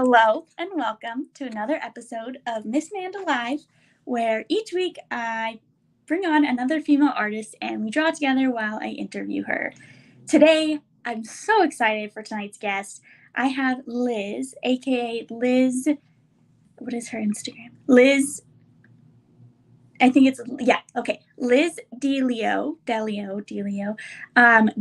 Hello and welcome to another episode of Miss Manda Live, where each week I bring on another female artist and we draw together while I interview her. Today, I'm so excited for tonight's guest. I have Liz, aka Liz. What is her Instagram? Liz. I think it's Liz Deleo,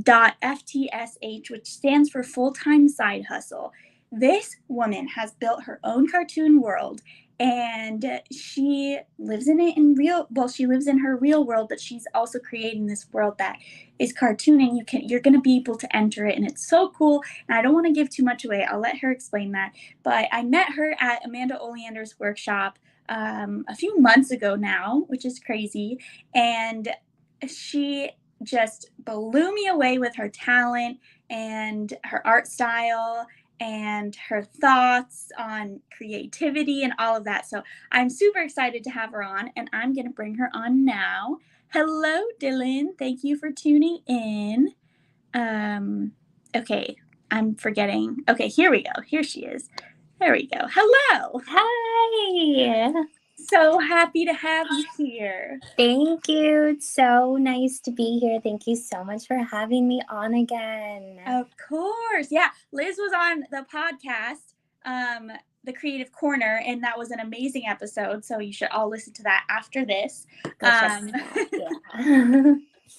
dot FTSH, which stands for full time side hustle. This woman has built her own cartoon world, and she lives in it in real. Well, she lives in her real world, but she's also creating this world that is cartoon, and you're going to be able to enter it, and it's so cool. And I don't want to give too much away. I'll let her explain that. But I met her at Amanda Oleander's workshop a few months ago now, which is crazy. And she just blew me away with her talent and her art style and her thoughts on creativity and all of that. So I'm super excited to have her on, and I'm going to bring her on now. Hello, Dylan. Thank you for tuning in. Okay, I'm forgetting. Okay, here we go. Here she is. There we go. Hello. Hi. So happy to have you here. Thank you. It's so nice to be here. Thank you so much for having me on again. Of course. Yeah. Liz was on the podcast, The Creative Corner, and that was an amazing episode. So you should all listen to that after this. Yeah.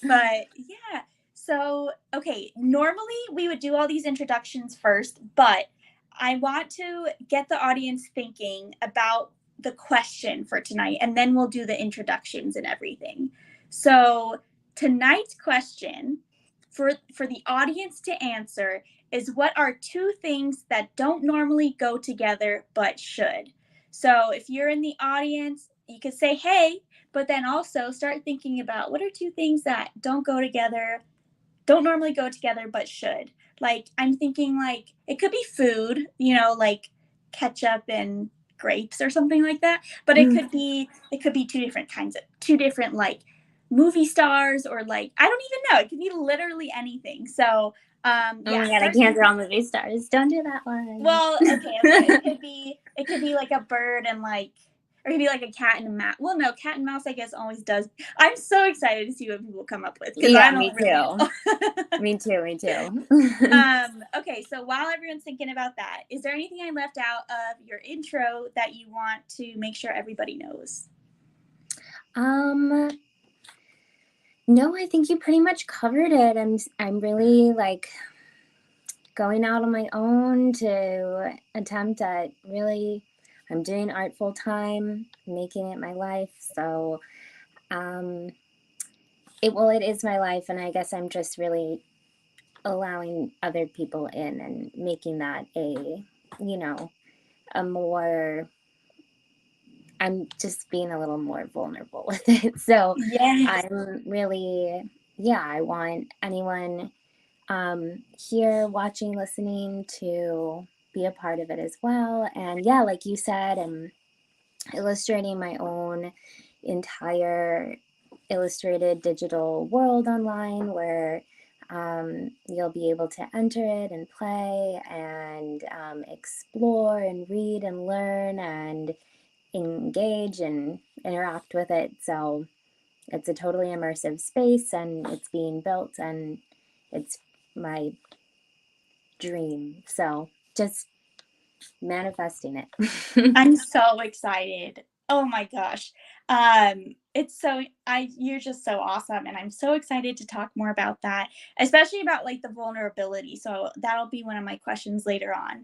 But yeah. So, okay. Normally we would do all these introductions first, but I want to get the audience thinking about the question for tonight, and then we'll do the introductions and everything. So tonight's question for the audience to answer is, what are two things that don't normally go together but should? So if you're in the audience, you could say hey, but then also start thinking about what are two things that don't normally go together but should. Like, I'm thinking, like, it could be food, like ketchup and grapes or something like that, but it could be two different like movie stars, or like, I don't even know, it could be literally anything. So oh my god, I can't draw movie stars. Don't do that one. Well, okay. It could be like a bird and like, or it could be like a cat and a mouse. Well, no, cat and mouse, I guess, always does. I'm so excited to see what people come up with. Yeah, me too. Me too. Okay, so while everyone's thinking about that, is there anything I left out of your intro that you want to make sure everybody knows? No, I think you pretty much covered it. I'm really like going out on my own to attempt at really, I'm doing art full time, making it my life. So it is my life, and I guess I'm just really allowing other people in and making that I'm just being a little more vulnerable with it. So yes. I'm really, I want anyone here watching, listening to be a part of it as well. And yeah, like you said, I'm illustrating my own entire illustrated digital world online, where you'll be able to enter it and play and explore and read and learn and engage and interact with it. So it's a totally immersive space, and it's being built, and it's my dream. So just manifesting it. I'm so excited. Oh my gosh. You're just so awesome, and I'm so excited to talk more about that, especially about like the vulnerability. So that'll be one of my questions later on.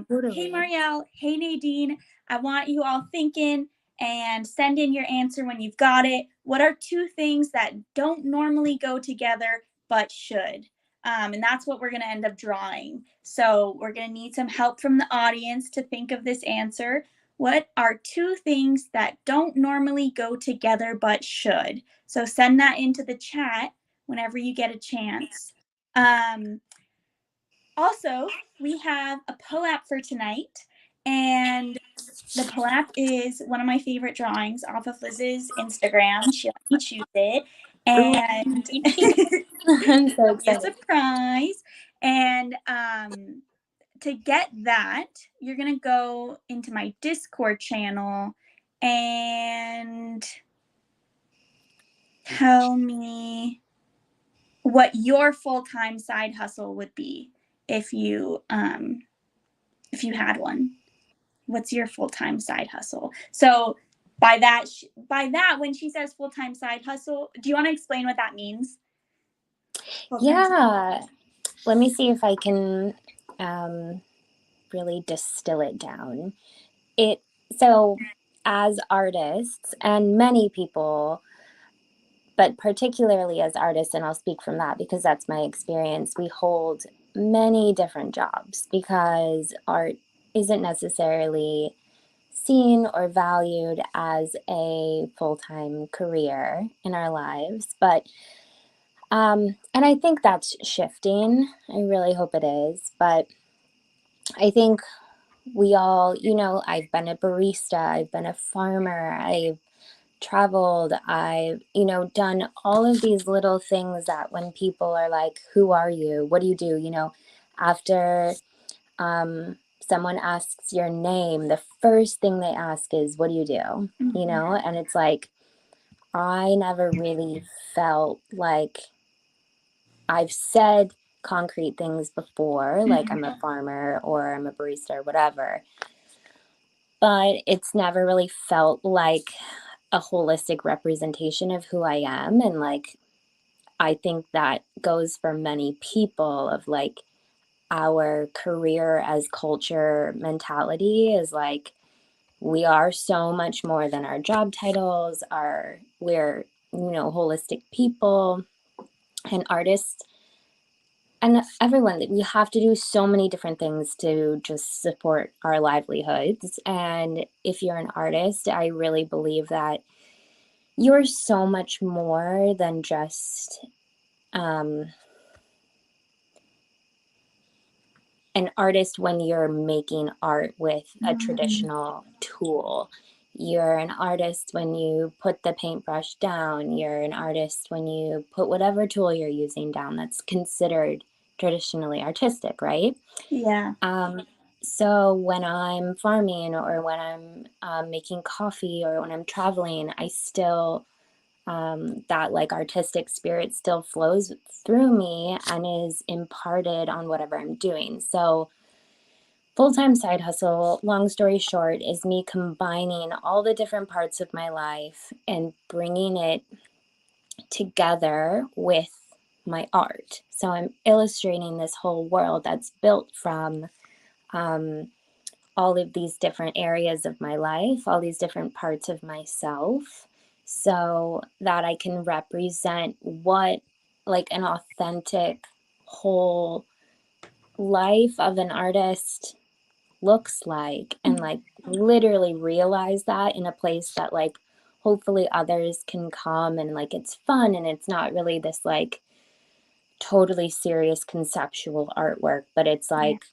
Totally. Hey Marielle, hey Nadine, I want you all thinking and send in your answer when you've got it. What are two things that don't normally go together but should? And that's what we're going to end up drawing. So we're going to need some help from the audience to think of this answer. What are two things that don't normally go together but should? So send that into the chat whenever you get a chance. Also, we have a POAP for tonight, and the POAP is one of my favorite drawings off of Liz's Instagram. She let me choose it, and I'm so excited. a surprise. And to get that, you're going to go into my Discord channel and tell me what your full-time side hustle would be if you had one. What's your full-time side hustle? So by that, when she says full-time side hustle, do you want to explain what that means? Yeah. Let me see if I can really distill it down. So as artists, and many people, but particularly as artists, and I'll speak from that because that's my experience, we hold many different jobs because art isn't necessarily seen or valued as a full-time career in our lives. But and I think that's shifting. I really hope it is. But I think we all, I've been a barista, I've been a farmer, I've traveled, I've, done all of these little things that when people are like, who are you? What do you do? After someone asks your name, the first thing they ask is, what do you do? And it's like, I never really felt like I've said concrete things before, like I'm a farmer or I'm a barista or whatever, but it's never really felt like a holistic representation of who I am. And like, I think that goes for many people of like our career as culture mentality is like, we are so much more than our job titles we're, holistic people and artists and everyone. We have to do so many different things to just support our livelihoods. And if you're an artist, I really believe that you're so much more than just an artist when you're making art with a traditional tool. You're an artist when you put the paintbrush down. You're an artist when you put whatever tool you're using down that's considered traditionally artistic, right? Yeah. So when I'm farming or when I'm making coffee or when I'm traveling, I still that like artistic spirit still flows through me and is imparted on whatever I'm doing. So full-time side hustle, long story short, is me combining all the different parts of my life and bringing it together with my art. So I'm illustrating this whole world that's built from all of these different areas of my life, all these different parts of myself, so that I can represent what like an authentic whole life of an artist looks like, and like literally realize that in a place that like hopefully others can come and like it's fun and it's not really this like totally serious conceptual artwork, but it's like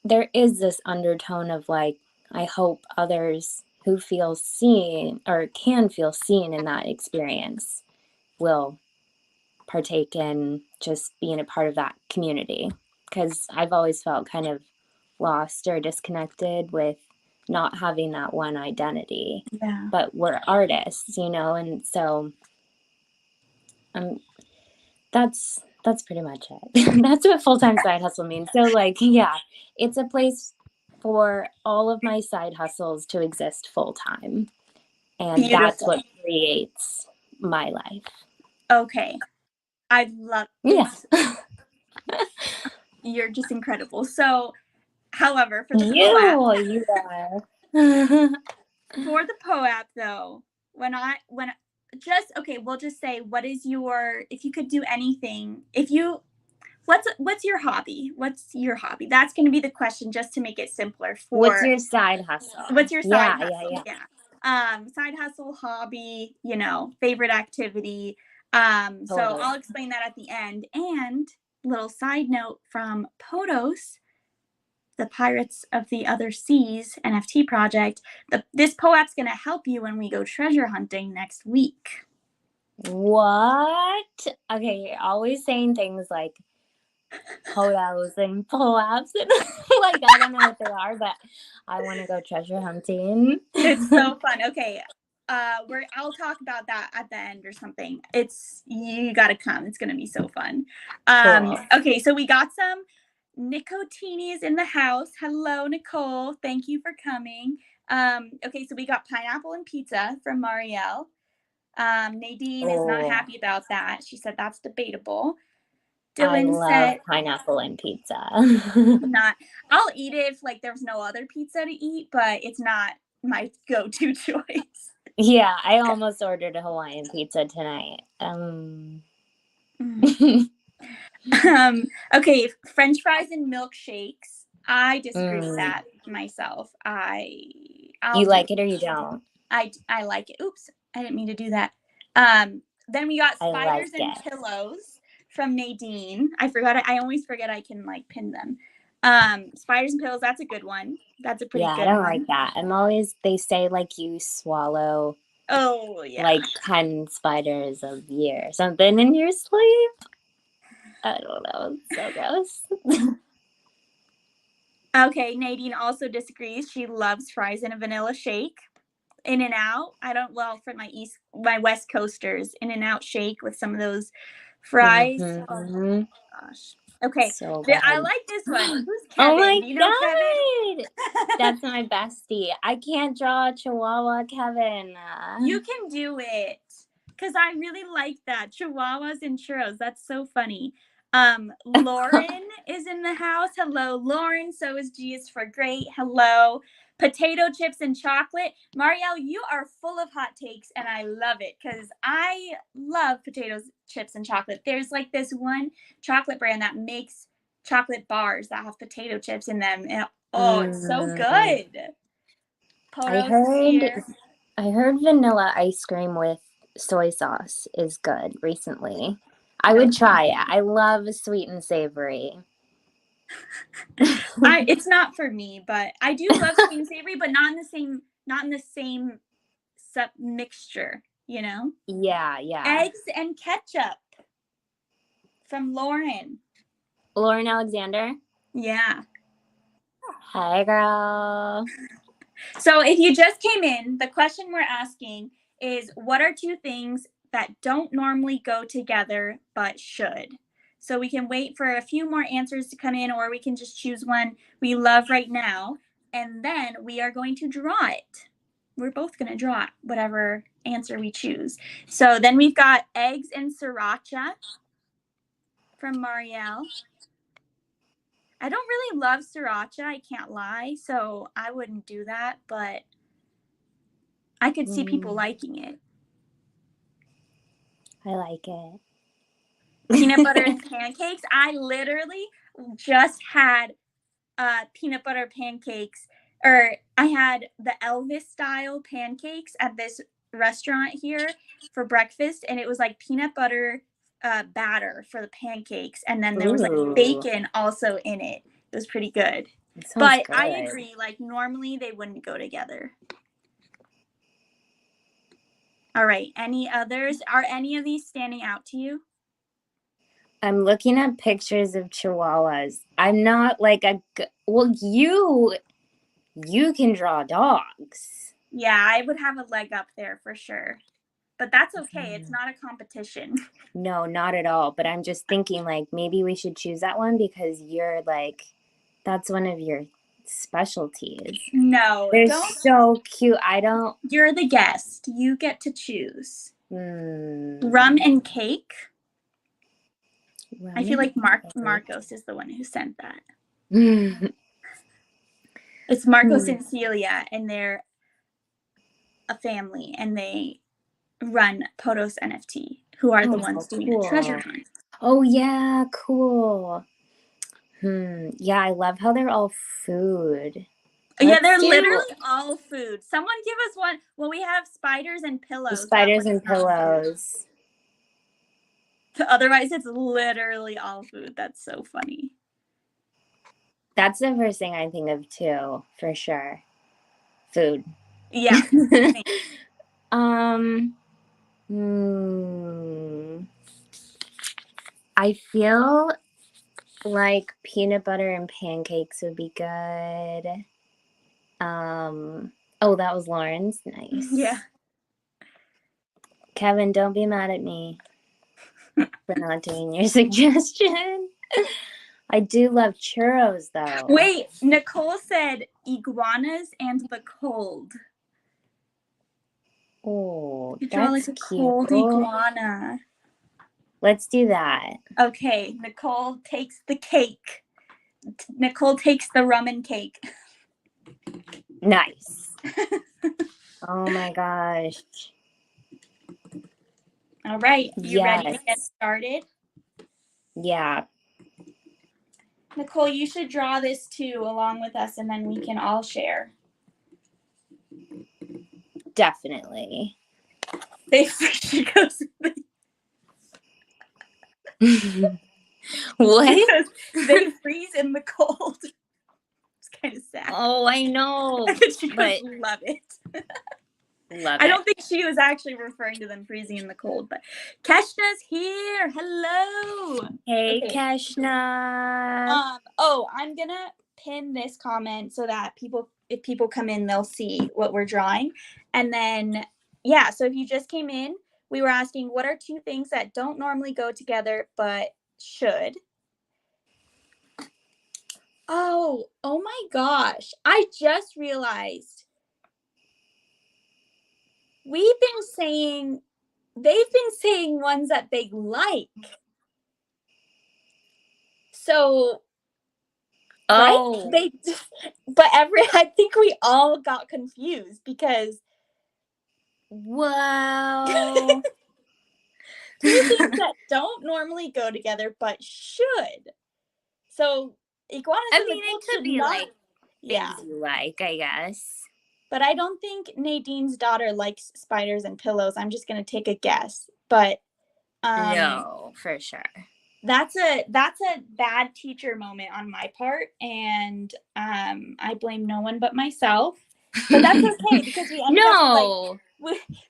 there is this undertone of like, I hope others who feel seen or can feel seen in that experience will partake in just being a part of that community. Because I've always felt kind of lost or disconnected with not having that one identity. Yeah. But we're artists, and so that's pretty much it. That's what full-time side hustle means. So like, yeah, it's a place for all of my side hustles to exist full-time. And that's Beautiful. what creates my life. Okay. I love Yes. You're just incredible. So, however, for the You are. for the POAP though, we'll just say, what is your, if you could do anything, what's your hobby? What's your hobby? That's going to be the question, just to make it simpler. What's your side hustle? What's your side Yeah, hustle? yeah. Side hustle, hobby, favorite activity. Totally. So I'll explain that at the end. And little side note from Podos, the Pirates of the Other Seas NFT project. This POAP's going to help you when we go treasure hunting next week. What? Okay, you're always saying things like Potos and pull-ups. And like, I don't know what they are, but I want to go treasure hunting. It's so fun. Okay. I'll talk about that at the end or something. You gotta come. It's gonna be so fun. Cool. Okay, so we got some Nicotinis in the house. Hello, Nicole. Thank you for coming. Okay, so we got pineapple and pizza from Marielle. Nadine is not happy about that. She said that's debatable. I Dylan love said pineapple and pizza. not. I'll eat it if like there's no other pizza to eat, but it's not my go-to choice. Yeah, I almost ordered a Hawaiian pizza tonight. Okay, French fries and milkshakes. I disagree with that myself. You like it or you don't? I like it. Oops, I didn't mean to do that. Then we got spiders and pillows from Nadine. I always forget I can like pin them. Spiders and pillows, that's a good one. That's a pretty good one. Yeah, I don't like that. They say like you swallow like 10 spiders a year or something in your sleep. I don't know. It's so gross. Okay, Nadine also disagrees. She loves fries in a vanilla shake. In and Out. For my West Coasters, In and Out shake with some of those fries. Mm-hmm. Oh gosh. Okay. So I like this one. Who's Kevin? Oh my Do you know Kevin? That's my bestie. I can't draw a Chihuahua, Kevin. You can do it. Because I really like that. Chihuahuas and churros. That's so funny. Lauren is in the house. Hello, Lauren. So is G is for great. Hello. Potato chips and chocolate. Marielle, you are full of hot takes, and I love it because I love potatoes, chips, and chocolate. There's like this one chocolate brand that makes chocolate bars that have potato chips in them. And, it's so good. I heard vanilla ice cream with soy sauce is good recently. I would try it. I love sweet and savory. It's not for me, but I do love sweet and savory, but not in the same mixture, you know? Yeah. Eggs and ketchup from Lauren. Lauren Alexander? Yeah. Hey, girl. So if you just came in, the question we're asking is, what are two things that don't normally go together but should? So we can wait for a few more answers to come in, or we can just choose one we love right now, and then we are going to draw it. We're both going to draw whatever answer we choose. So then we've got eggs and sriracha from Marielle. I don't really love sriracha, I can't lie, so I wouldn't do that, but I could see people liking it. I like it. Peanut butter and pancakes. I literally just had peanut butter pancakes, or I had the Elvis style pancakes at this restaurant here for breakfast, and it was like peanut butter batter for the pancakes, and then there was like bacon also in it. It was pretty good. But good. I agree, like normally they wouldn't go together. All right, any others? Are any of these standing out to you? I'm looking at pictures of Chihuahuas. I'm not like you can draw dogs. Yeah, I would have a leg up there for sure. But that's okay. It's not a competition. No, not at all. But I'm just thinking like maybe we should choose that one because you're like, that's one of your specialties. No, they're so cute. You're the guest. You get to choose. Rum and cake. I feel like Marcos is the one who sent that. It's Marcos and Celia, and they're a family, and they run Potos NFT, who are the ones doing the treasure hunt. Oh yeah, cool. Yeah, I love how they're all food. Yeah, they're literally all food. Someone give us one. Well, we have spiders and pillows. Spiders and pillows. Otherwise, it's literally all food. That's so funny. That's the first thing I think of too, for sure. Food. Yeah. I feel Like peanut butter and pancakes would be good. Oh, that was Lauren's. Nice. Yeah. Kevin, don't be mad at me for not doing your suggestion. I do love churros, though. Wait, Nicole said iguanas and the cold. Oh, You draw like that's a cute. cold iguana. Let's do that. Okay, Nicole takes the cake. Nicole takes the rum and cake. Nice. Oh my gosh. All right, you ready to get Yes. started? Yeah, Nicole, you should draw this too along with us, and then we can all share. definitely. She goes, What? they freeze in the cold. It's kind of sad. Oh, I know. She goes, But love it. love I it. don't think she was actually referring to them freezing in the cold, but Keshna's here. Hello. Hey, Okay. Keshna. Oh, I'm gonna pin this comment so that if people come in, they'll see what we're drawing. And then, yeah, so if you just came in, we were asking what are two things that don't normally go together but should. Oh my gosh. I just realized they've been saying ones that they like. So, Oh. right? I think we all got confused because Whoa. two things that don't normally go together but should. So iguanas I and the mean, cold it could should be not, like yeah. things you like, I guess. But I don't think Nadine's daughter likes spiders and pillows. I'm just gonna take a guess. But No, for sure. that's a bad teacher moment on my part, and I blame no one but myself. But that's okay because we ended up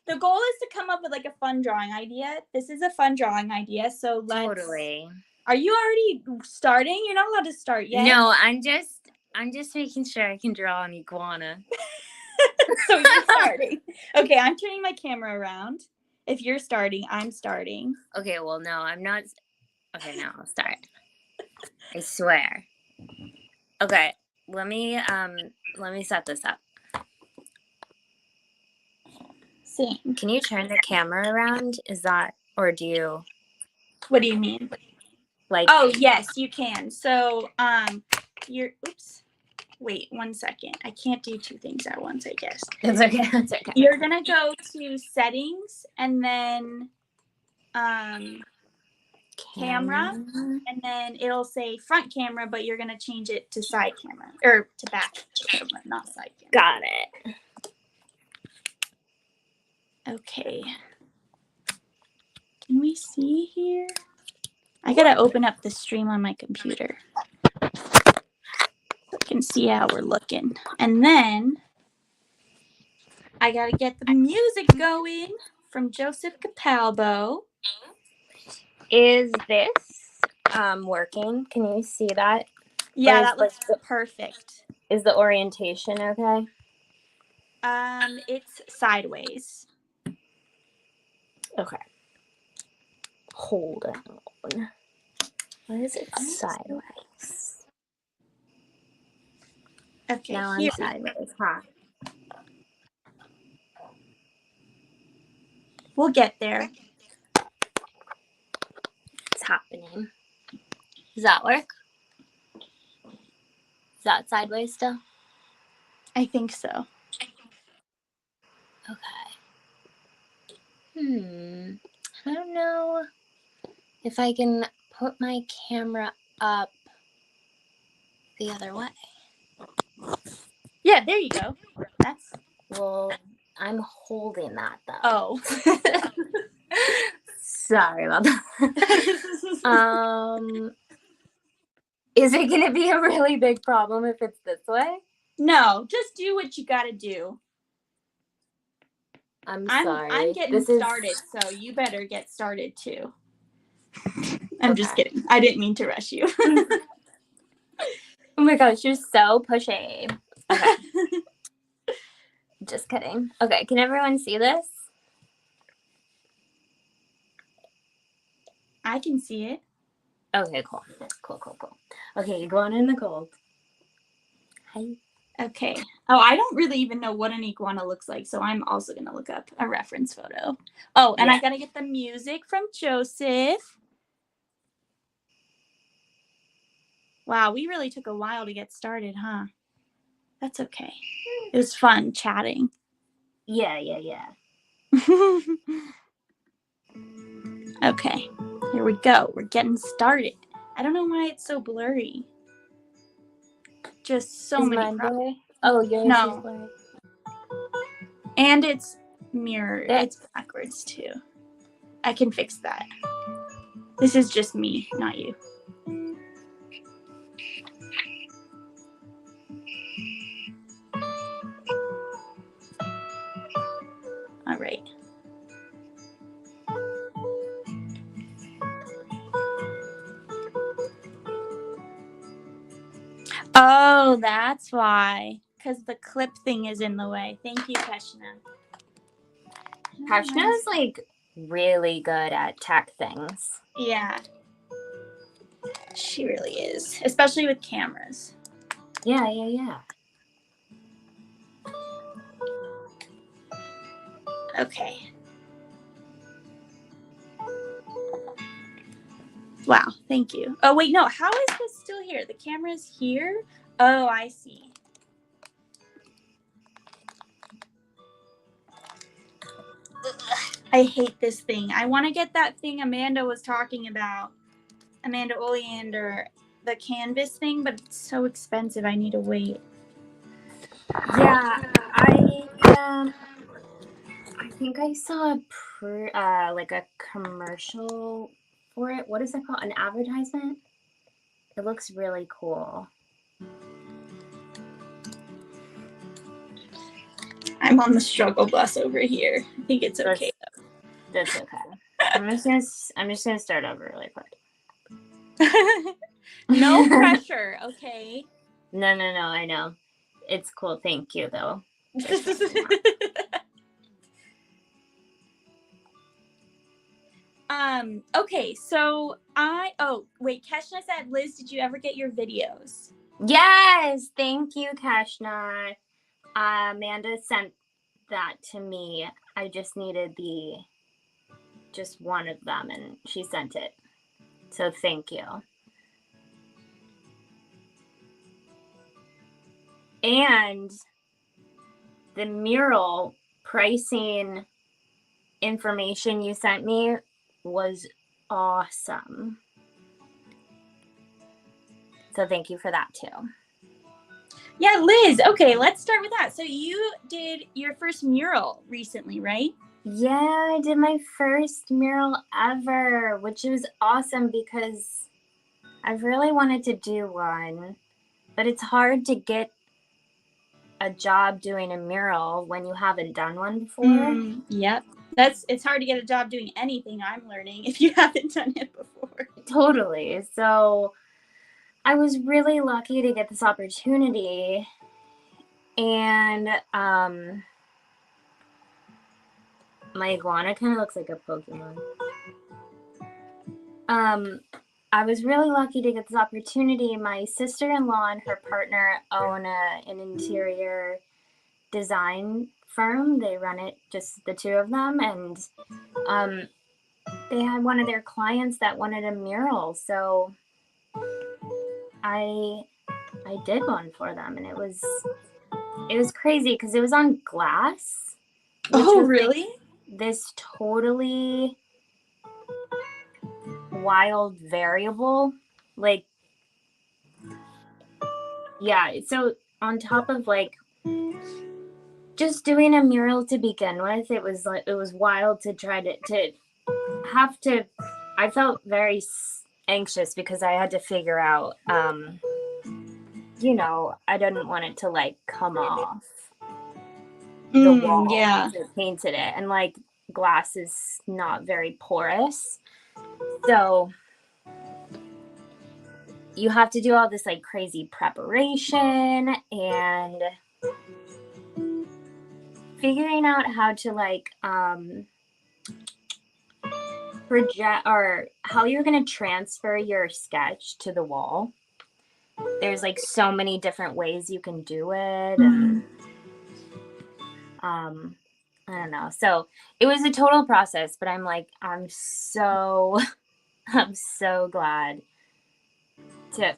the goal is to come up with like a fun drawing idea. This is a fun drawing idea, so let's. Totally. Are you already starting? You're not allowed to start yet. No, I'm just making sure I can draw an iguana. So you're starting. Okay, I'm turning my camera around. If you're starting, I'm starting. Okay, well, no, I'm not. Okay, now I'll start. I swear. Okay, let me set this up. Same. Can you turn the camera around? Is that, or do you? What do you mean? Like? Oh, yes, you can. So, oops. Wait 1 second. I can't do two things at once, I guess. It's okay. It's okay. You're gonna go to settings and then camera, and then it'll say front camera, but you're gonna change it to side camera or to back camera, not side camera. Got it. Okay. Can we see here? I gotta open up the stream on my computer so I can see how we're looking. And then I gotta get the music going from Joseph Capalbo. Is this working? Can you see that? Yeah, that looks perfect. Is the orientation okay? It's sideways. Okay. Hold on. Why is it sideways? Okay, now I'm sideways, huh? We'll get there. It's happening. Does that work? Is that sideways still? I think so. Okay. I don't know if I can put my camera up the other way. Yeah, there you go. Well, I'm holding that though. Oh. Sorry about that. Is it gonna be a really big problem if it's this way? No, just do what you gotta do. I'm sorry. I'm getting started, so you better get started too. I'm just kidding. I didn't mean to rush you. Oh my gosh, you're so pushy. Okay. Just kidding. Okay, can everyone see this? I can see it. Okay, cool. Cool. Okay, you're going in the cold. Hi. Okay. Oh, I don't really even know what an iguana looks like, so I'm also going to look up a reference photo. Oh, and I got to get the music from Joseph. Wow, we really took a while to get started, huh? That's okay. It was fun chatting. Yeah. Okay, here we go. We're getting started. I don't know why it's so blurry. Just so many problems. Oh, yours is blurry. And it's mirrored. Yeah. It's backwards too. I can fix that. This is just me, not you. All right. Oh, that's why. Because the clip thing is in the way. Thank you, Keshna. Keshna is like really good at tech things. Yeah. She really is. Especially with cameras. Yeah. Okay. Wow, thank you. Oh, wait, no. How is this still here? The camera's here? Oh, I see. I hate this thing. I want to get that thing Amanda was talking about. Amanda Oleander, the canvas thing, but it's so expensive. I need to wait. Yeah, I think I saw like a commercial for it. What is it called? An advertisement? It looks really cool. I'm on the struggle bus over here. I think it's okay. That's okay. I'm just gonna start over really quick. No pressure, okay? No, I know. It's cool. Thank you, though. Okay, so wait, Keshna said, Liz, did you ever get your videos? Yes, thank you, Keshna. Amanda sent that to me. I just needed just one of them, and she sent it. So thank you. And the mural pricing information you sent me was awesome. So thank you for that too. Yeah, Liz, okay, let's start with that. So you did your first mural recently, right? Yeah, I did my first mural ever, which was awesome because I've really wanted to do one, but it's hard to get a job doing a mural when you haven't done one before. Yep. It's hard to get a job doing anything, I'm learning, if you haven't done it before. Totally. So I was really lucky to get this opportunity, and my iguana kind of looks like a Pokemon. I was really lucky to get this opportunity. My sister-in-law and her partner own an interior design firm. They run it, just the two of them, and they had one of their clients that wanted a mural, so I did one for them, and it was crazy because it was on glass. Oh, really? Like this totally wild variable, like, yeah. So on top of like just doing a mural to begin with, it was wild to try to have to. I felt very anxious because I had to figure out, you know, I didn't want it to like come off the wall. Yeah. So I painted it, and like glass is not very porous, so you have to do all this like crazy preparation and figuring out how to like project or how you're going to transfer your sketch to the wall. There's like so many different ways you can do it, and I don't know. So it was a total process, but I'm so I'm so glad to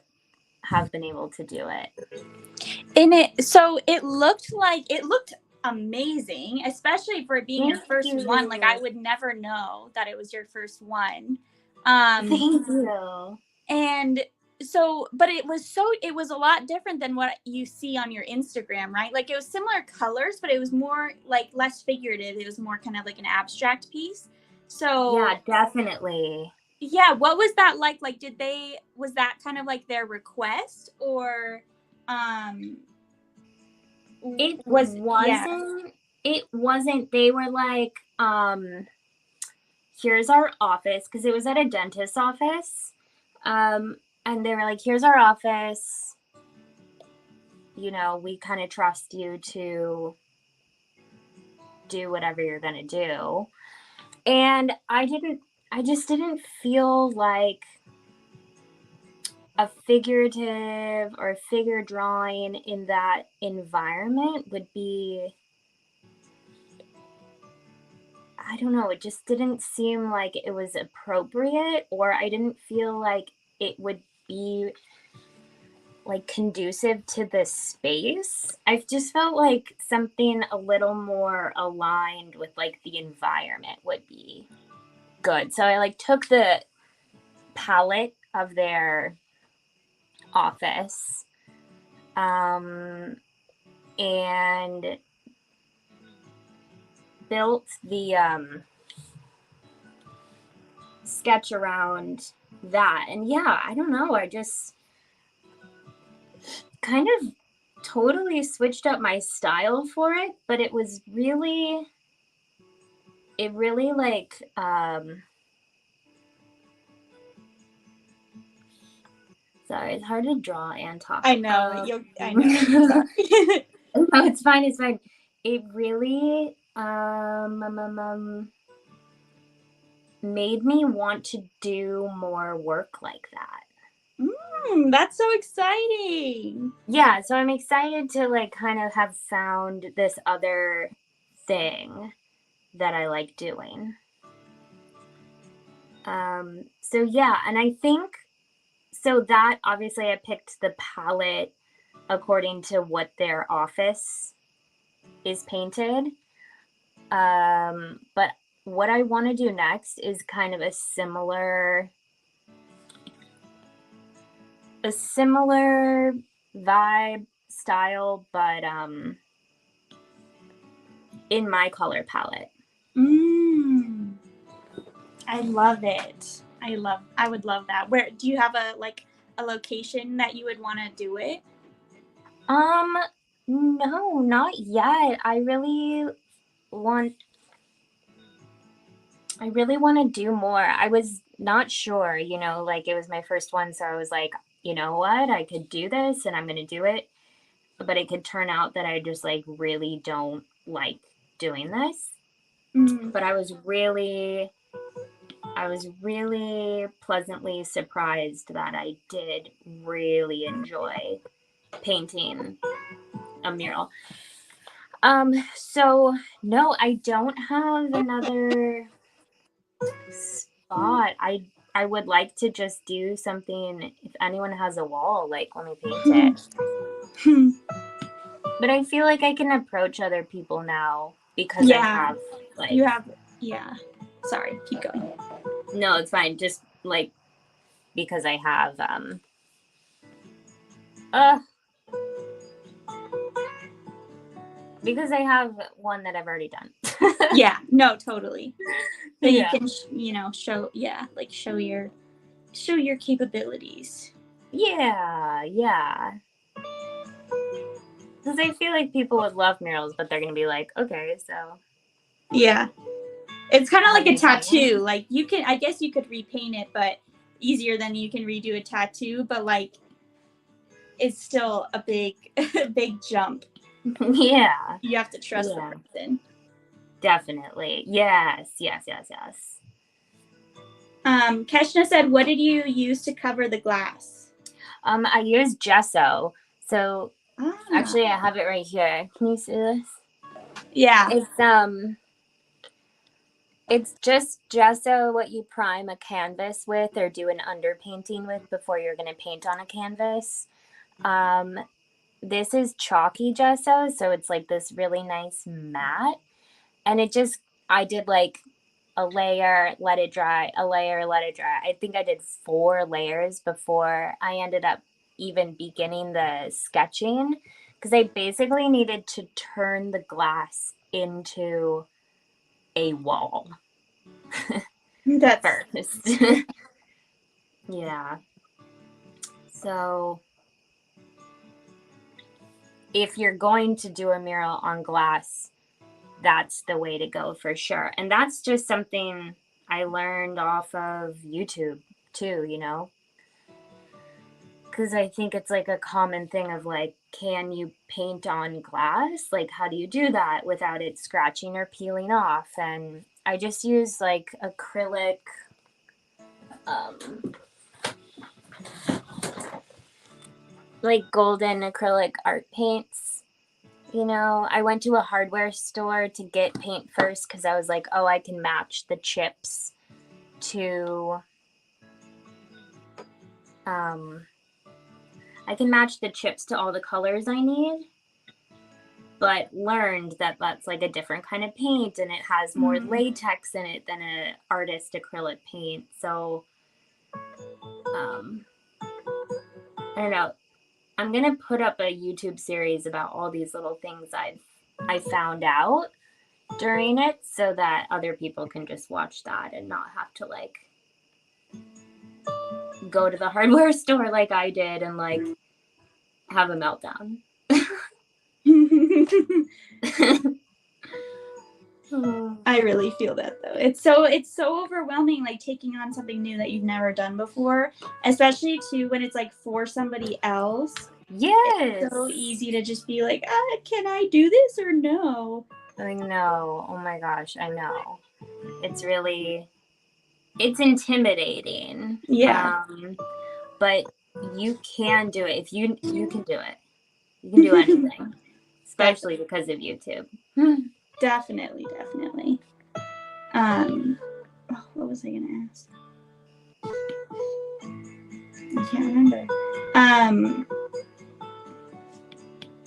have been able to do it. And it looked amazing, especially for it being your first one. Like, I would never know that it was your first one. Thank you. And but it was a lot different than what you see on your Instagram, right? Like, it was similar colors, but it was more like less figurative. It was more kind of like an abstract piece. So yeah, definitely. Yeah, what was that like? Like, was that kind of like their request, or It was yeah. wasn't it wasn't they were like here's our office, because it was at a dentist's office, and they were like, here's our office, you know, we kind of trust you to do whatever you're gonna do. And I just didn't feel like a figurative or figure drawing in that environment would be, I don't know, it just didn't seem like it was appropriate, or I didn't feel like it would be like conducive to this space. I just felt like something a little more aligned with like the environment would be good. So I like took the palette of their office, and built the sketch around that. And yeah, I don't know, I just kind of totally switched up my style for it, but it really like sorry, it's hard to draw and talk. I know. I know. No, it's fine. It really made me want to do more work like that. That's so exciting. Yeah, so I'm excited to like kind of have found this other thing that I like doing. So yeah, and I think so that obviously I picked the palette according to what their office is painted. But what I want to do next is kind of a similar vibe style, but in my color palette. I love it. I would love that. Where do you have a location that you would want to do it? No, not yet. I really want to do more. I was not sure, you know, like it was my first one, so I was like, you know what, I could do this and I'm going to do it. But it could turn out that I just like really don't like doing this. But I was really pleasantly surprised that I did really enjoy painting a mural. So no, I don't have another spot. I would like to just do something. If anyone has a wall, like, let me paint it. But I feel like I can approach other people now because I have like Sorry, keep going. No, it's fine. Just like because I have because I have one that I've already done. Yeah, no, totally. Then you can show your capabilities. Yeah. Because I feel like people would love murals, but they're gonna be like, okay, so yeah, it's kind of like a tattoo. Like, I guess you could repaint it, but easier than you can redo a tattoo, but like it's still a big big jump. Yeah. You have to trust the person. Definitely. Yes. Keshna said, what did you use to cover the glass? I used gesso. So actually I have it right here. Can you see this? Yeah. It's just gesso, what you prime a canvas with or do an underpainting with before you're going to paint on a canvas. This is chalky gesso, so it's like this really nice matte. And I did like a layer, let it dry, a layer, let it dry. I think I did 4 layers before I ended up even beginning the sketching, because I basically needed to turn the glass into a wall. That's first. Yeah. So if you're going to do a mural on glass, that's the way to go for sure. And that's just something I learned off of YouTube too, you know? Because I think it's like a common thing of like, can you paint on glass? Like, how do you do that without it scratching or peeling off? And I just use like acrylic, like golden acrylic art paints. You know, I went to a hardware store to get paint first because I was like, oh, I can match the chips to all the colors I need, but learned that that's like a different kind of paint and it has more latex in it than an artist acrylic paint. So I don't know. I'm gonna put up a YouTube series about all these little things I found out during it, so that other people can just watch that and not have to like go to the hardware store like I did and like have a meltdown. I really feel that though. It's so overwhelming, like taking on something new that you've never done before, especially too when it's like for somebody else. Yes. It's so easy to just be like, can I do this or no? I know. Oh my gosh, I know. It's intimidating. Yeah. But you can do it. If you can do it. You can do anything. Especially because of YouTube. Definitely. What was I gonna ask? I can't remember.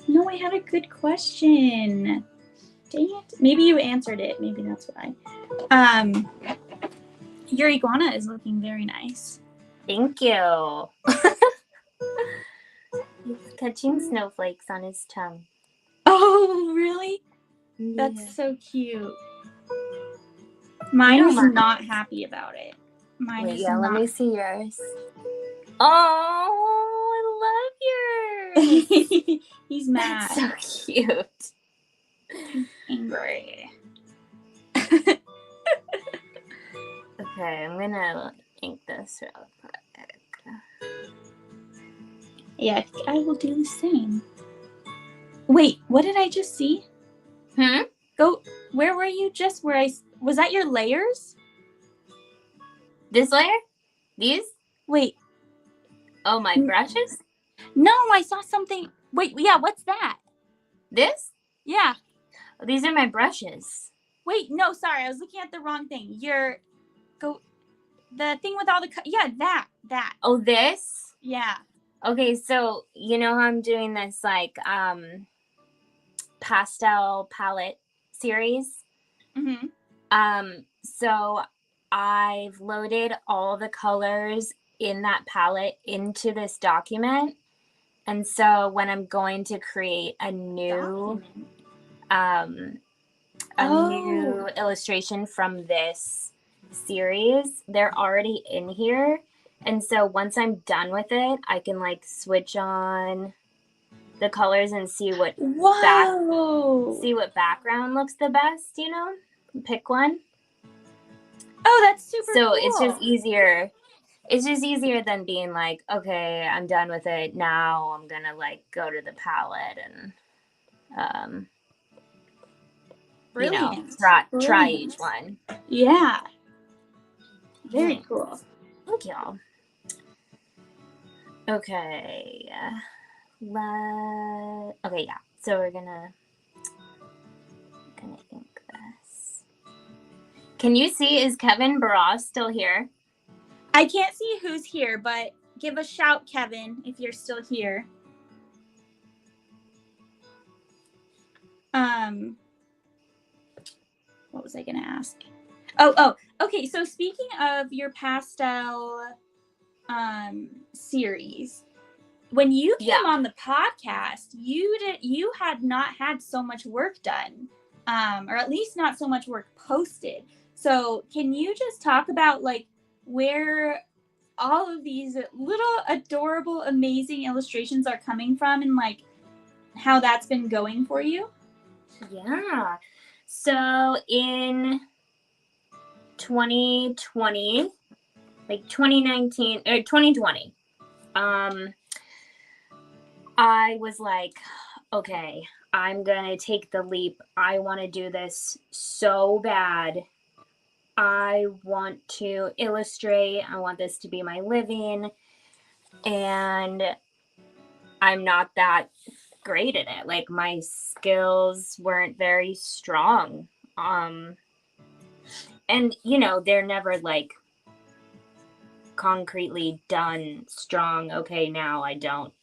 No, I had a good question. Dang it. Maybe you answered it. Maybe that's why. Your iguana is looking very nice. Thank you. He's catching snowflakes on his tongue. Oh, really? Yeah. That's so cute. Mine is not happy about it. Let me see yours. Oh, I love yours. He's mad. That's so cute. He's angry. Okay, I'm gonna ink this real quick. Yeah, I will do the same. Wait, what did I just see? Where were you just? Was that your layers? This layer? These? Wait. Oh, my brushes? No, I saw something. Wait, yeah, what's that? This? Yeah. Oh, these are my brushes. Wait, no, sorry, I was looking at the wrong thing. The thing with all the, that. Oh, this? Yeah. Okay, so you know how I'm doing this like pastel palette series? So I've loaded all the colors in that palette into this document. And so when I'm going to create a new new illustration from this series, they're already in here. And so once I'm done with it, I can like switch on the colors and see what background looks the best, you know? Pick one. Oh, that's super cool. So it's just easier it's just easier than being like, okay, I'm done with it. Now I'm gonna like go to the palette and um, Brilliant. try each Brilliant. one. Yeah. Very Thanks. cool. Thank y'all. Okay. Okay, yeah. So we're gonna ink this. Can you see, is Kevin Barras still here? I can't see who's here, but give a shout, Kevin, if you're still here. What was I gonna ask? Okay. So speaking of your pastel series, when you came on the podcast, you had not had so much work done, or at least not so much work posted. So can you just talk about like where all of these little adorable, amazing illustrations are coming from, and like how that's been going for you? Yeah. So in 2020, like 2019 or 2020, I was like, okay, I'm gonna take the leap. I want to do this so bad. I want to illustrate. I want this to be my living. And I'm not that great at it. Like my skills weren't very strong. And they're never like concretely done strong. Okay, now I don't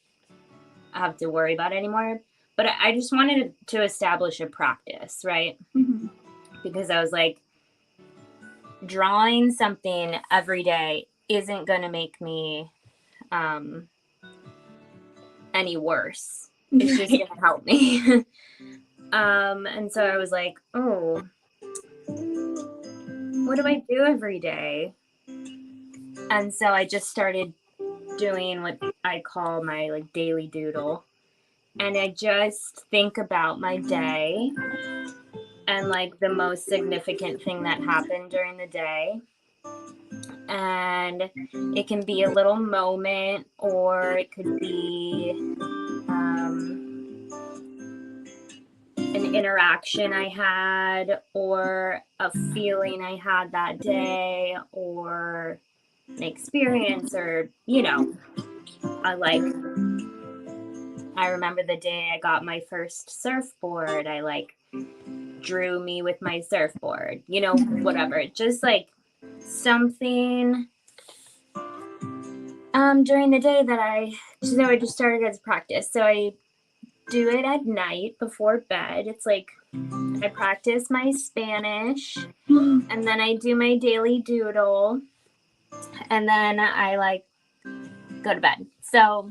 have to worry about it anymore. But I just wanted to establish a practice, right? Mm-hmm. Because I was like, drawing something every day isn't going to make me any worse. It's just going to help me. And so I was like, oh, what do I do every day? And so I just started doing what I call my like daily doodle. And I just think about my day and like the most significant thing that happened during the day. And it can be a little moment, or it could be an interaction I had, or a feeling I had that day, or an experience, or I remember the day I got my first surfboard. I like drew me with my surfboard, whatever. Just like something during the day that I just started as practice. So I do it at night before bed. It's like I practice my Spanish, and then I do my daily doodle, and then I like go to bed. So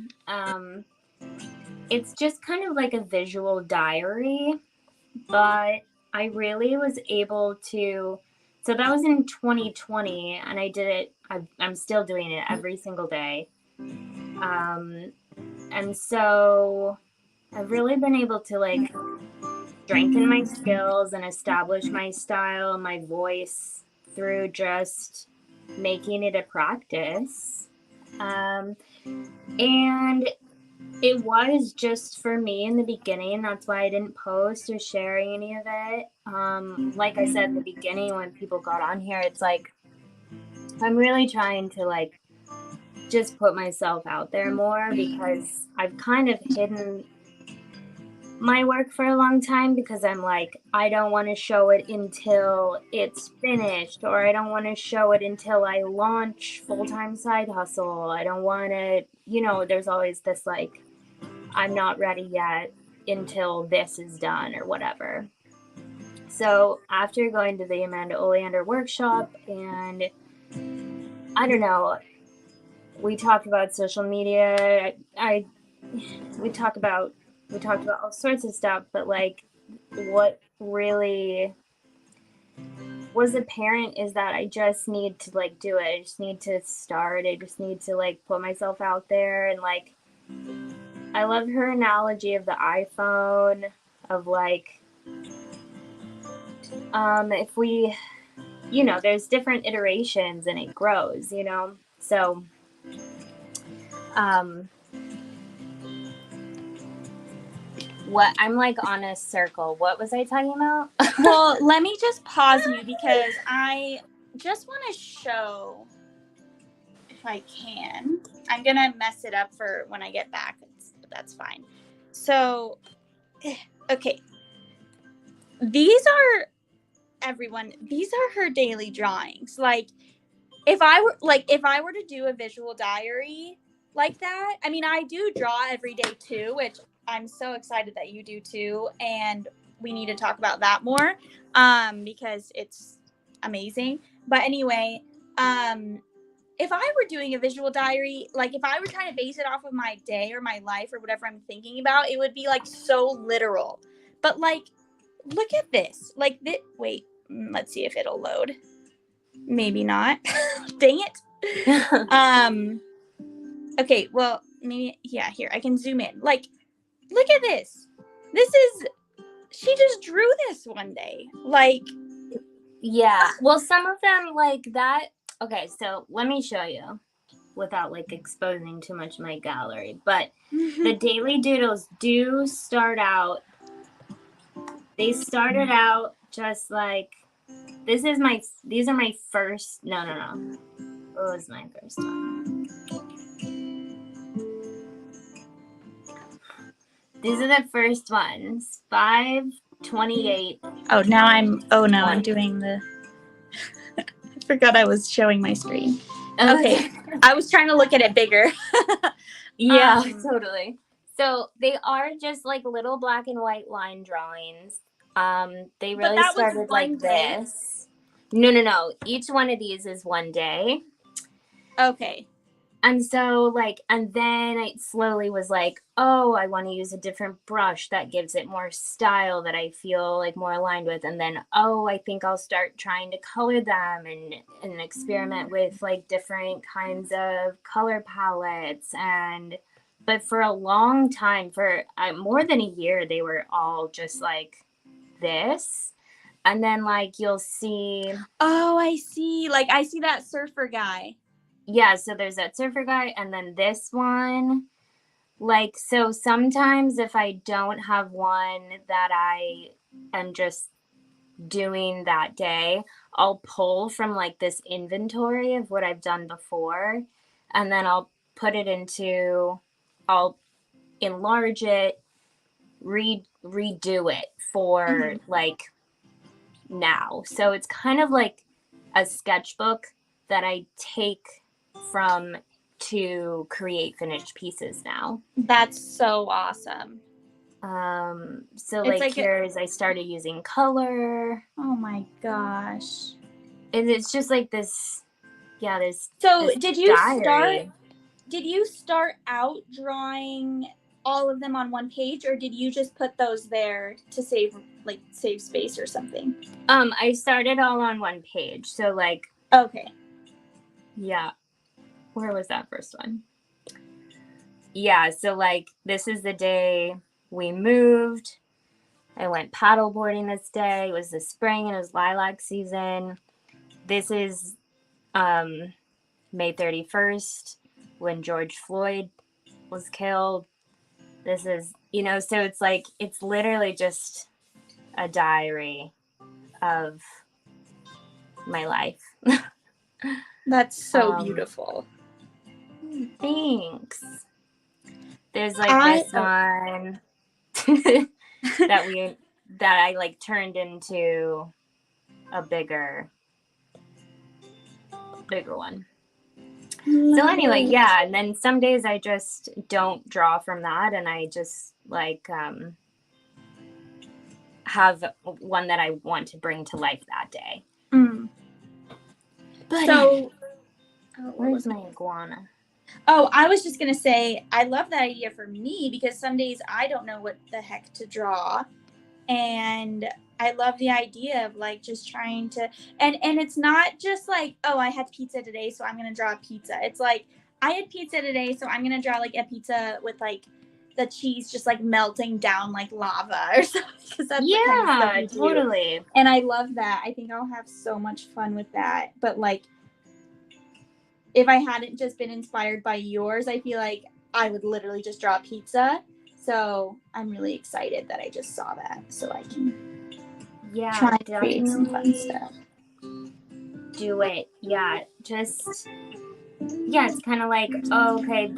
it's just kind of like a visual diary, but I really was able to. So that was in 2020, and I did it. I'm still doing it every single day. And so I've really been able to like strengthen my skills and establish my style, my voice through just making it a practice. And it was just for me in the beginning. That's why I didn't post or share any of it. Like I said in the beginning, when people got on here, it's like I'm really trying to like just put myself out there more, because I've kind of hidden my work for a long time, because I'm like, I don't want to show it until it's finished, or I don't want to show it until I launch full-time side hustle. I don't want to, there's always this like, I'm not ready yet until this is done or whatever. So after going to the Amanda Oleander workshop, and I don't know, we talked about social media. We talked about all sorts of stuff, but like what really was apparent is that I just need to like do it. I just need to start. I just need to like put myself out there. And like, I love her analogy of the iPhone, of like, if we, there's different iterations and it grows, So, what I'm like on a circle. What was I talking about? Well, let me just pause you because I just want to show, if I can. I'm going to mess it up for when I get back. That's fine. So, okay. These are, everyone, these are her daily drawings. Like, if I were to do a visual diary like that, I mean, I do draw every day too, which I'm so excited that you do too, and we need to talk about that more, because it's amazing. But anyway, if I were doing a visual diary, like if I were trying to base it off of my day or my life or whatever I'm thinking about, it would be like so literal. But like, look at this. Like this. Wait, let's see if it'll load. Maybe not. Dang it. Okay, well, maybe, yeah, here, I can zoom in. Like, look at this. She just drew this one day. Like, yeah. Well, some of them like that. Okay, so let me show you without like exposing too much of my gallery. But the daily doodles do start out. They started out just like these are my first. No. What was my first one? These are the first ones. 5/28. Oh, now I'm doing the. I forgot I was showing my screen. Okay. I was trying to look at it bigger. Yeah, totally. So they are just like little black and white line drawings. They really started like this. No. Each one of these is one day. Okay. And so and then I slowly was like, oh, I want to use a different brush that gives it more style that I feel like more aligned with. And then, oh, I think I'll start trying to color them and experiment with like different kinds of color palettes. But for a long time, for more than a year, they were all just like this. And then like you'll see. Oh, I see. Like I see that surfer guy. Yeah, so there's that surfer guy, and then this one. Like, so sometimes if I don't have one that I am just doing that day, I'll pull from like this inventory of what I've done before, and then I'll put it I'll enlarge it, redo it for like now. So it's kind of like a sketchbook that I take from to create finished pieces now. That's so awesome. So like here's I started using color. Oh my gosh. And it's just like this, yeah, this. So this did you diary. start out drawing all of them on one page, or did you just put those there to save space or something? I started all on one page. So like, okay. Yeah. Where was that first one? Yeah, so like this is the day we moved. I went paddleboarding this day. It was the spring and it was lilac season. This is May 31st when George Floyd was killed. This is, so it's like, it's literally just a diary of my life. That's so beautiful. Thanks. There's like this one that I like turned into a bigger one. So anyway, yeah, and then some days I just don't draw from that, and I just like have one that I want to bring to life that day. But so where's my iguana? Oh, I was just going to say, I love that idea for me because some days I don't know what the heck to draw. And I love the idea of like just trying to, and it's not just like, oh, I had pizza today, so I'm going to draw a pizza. It's like, I had pizza today, so I'm going to draw like a pizza with like the cheese just like melting down like lava or something. That's the kind of stuff totally. And I love that. I think I'll have so much fun with that. But like, if I hadn't just been inspired by yours, I feel like I would literally just draw pizza. So I'm really excited that I just saw that, so I can try and create some fun stuff. Do it. Yeah, just it's kind of like, oh, okay,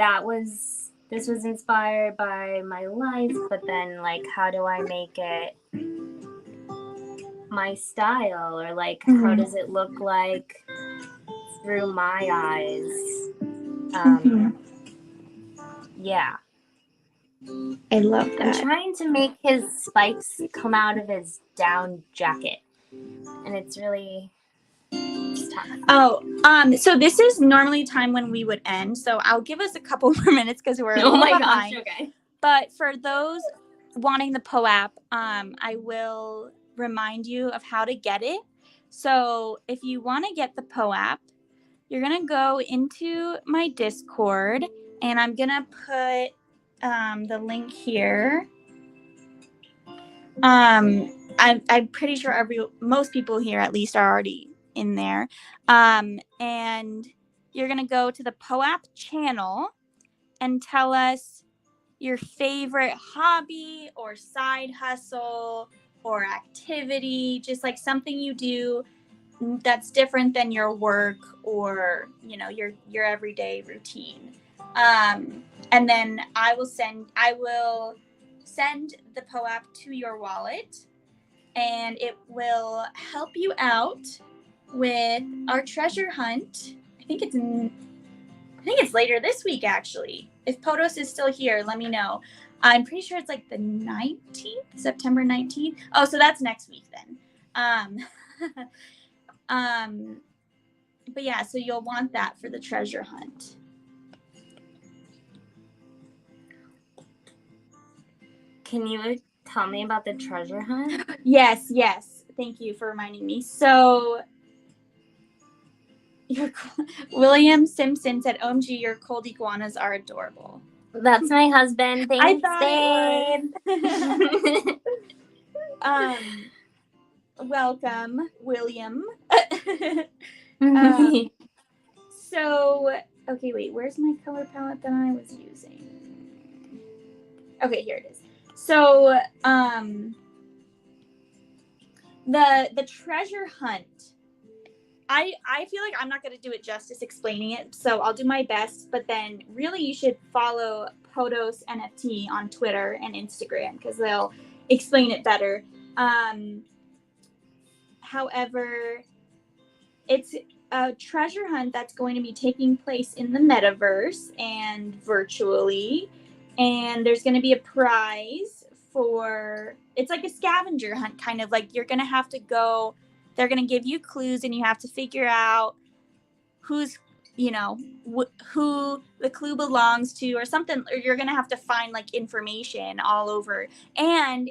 this was inspired by my life, but then like, how do I make it my style, or like, how does it look like through my eyes? Yeah. I love that. I'm trying to make his spikes come out of his down jacket, and it's tough. Oh, so this is normally time when we would end, so I'll give us a couple more minutes because we're a little behind. Gosh, okay. But for those wanting the POAP, I will remind you of how to get it. So if you want to get the POAP, you're going to go into my Discord, and I'm going to put the link here. I'm pretty sure most people here at least are already in there. And you're going to go to the POAP channel and tell us your favorite hobby or side hustle or activity, just like something you do that's different than your work or, you know, your everyday routine. And then I will send the POAP to your wallet, and it will help you out with our treasure hunt. I think it's later this week, actually. If Potos is still here, let me know. I'm pretty sure it's like the 19th, September 19th. Oh, so that's next week then. But yeah, so you'll want that for the treasure hunt. Can you tell me about the treasure hunt? Yes. Thank you for reminding me. So William Simpson said, "OMG, your cold iguanas are adorable." That's my husband. Thanks, babe. Welcome, William. So, okay, wait, where's my color palette that I was using? Okay, here it is. So, the treasure hunt, I feel like I'm not going to do it justice explaining it, so I'll do my best, but then really you should follow Potos NFT on Twitter and Instagram because they'll explain it better. However, it's a treasure hunt that's going to be taking place in the metaverse and virtually, and there's going to be a prize for, it's like a scavenger hunt, kind of like you're going to have to go, they're going to give you clues and you have to figure out who's, you know, who the clue belongs to or something, or you're going to have to find like information all over. And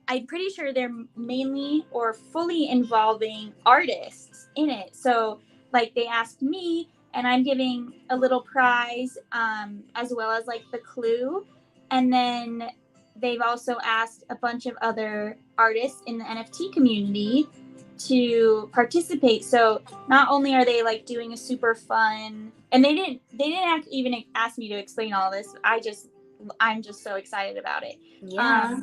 I'm pretty sure they're mainly or fully involving artists in it. So like they asked me and I'm giving a little prize as well as like the clue. And then they've also asked a bunch of other artists in the NFT community to participate. So not only are they like doing a super fun, and they didn't even ask me to explain all this. I'm just so excited about it. Yeah.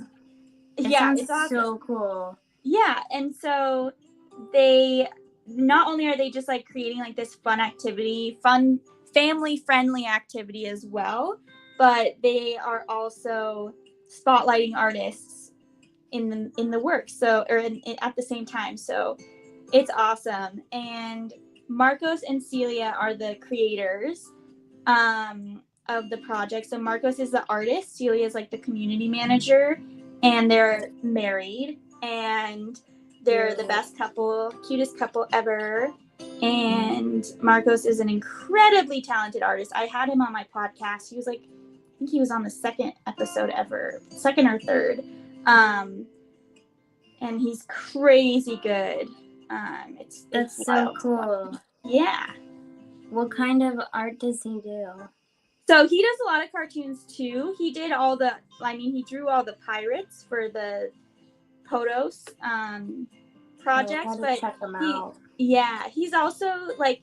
It's awesome. So cool. Yeah, and so they not only are they just like creating like this fun activity, fun family friendly activity as well, but they are also spotlighting artists in the work. So at the same time. So it's awesome. And Marcos and Celia are the creators of the project. So Marcos is the artist, Celia is like the community manager, and they're married and they're the best couple, cutest couple ever. And Marcos is an incredibly talented artist. I had him on my podcast. He was like, I think he was on the second episode ever, second or third. And he's crazy good. That's so cool. Yeah. What kind of art does he do? So he does a lot of cartoons too. He drew all the pirates for the Potos project. But check them out. Yeah, he's also like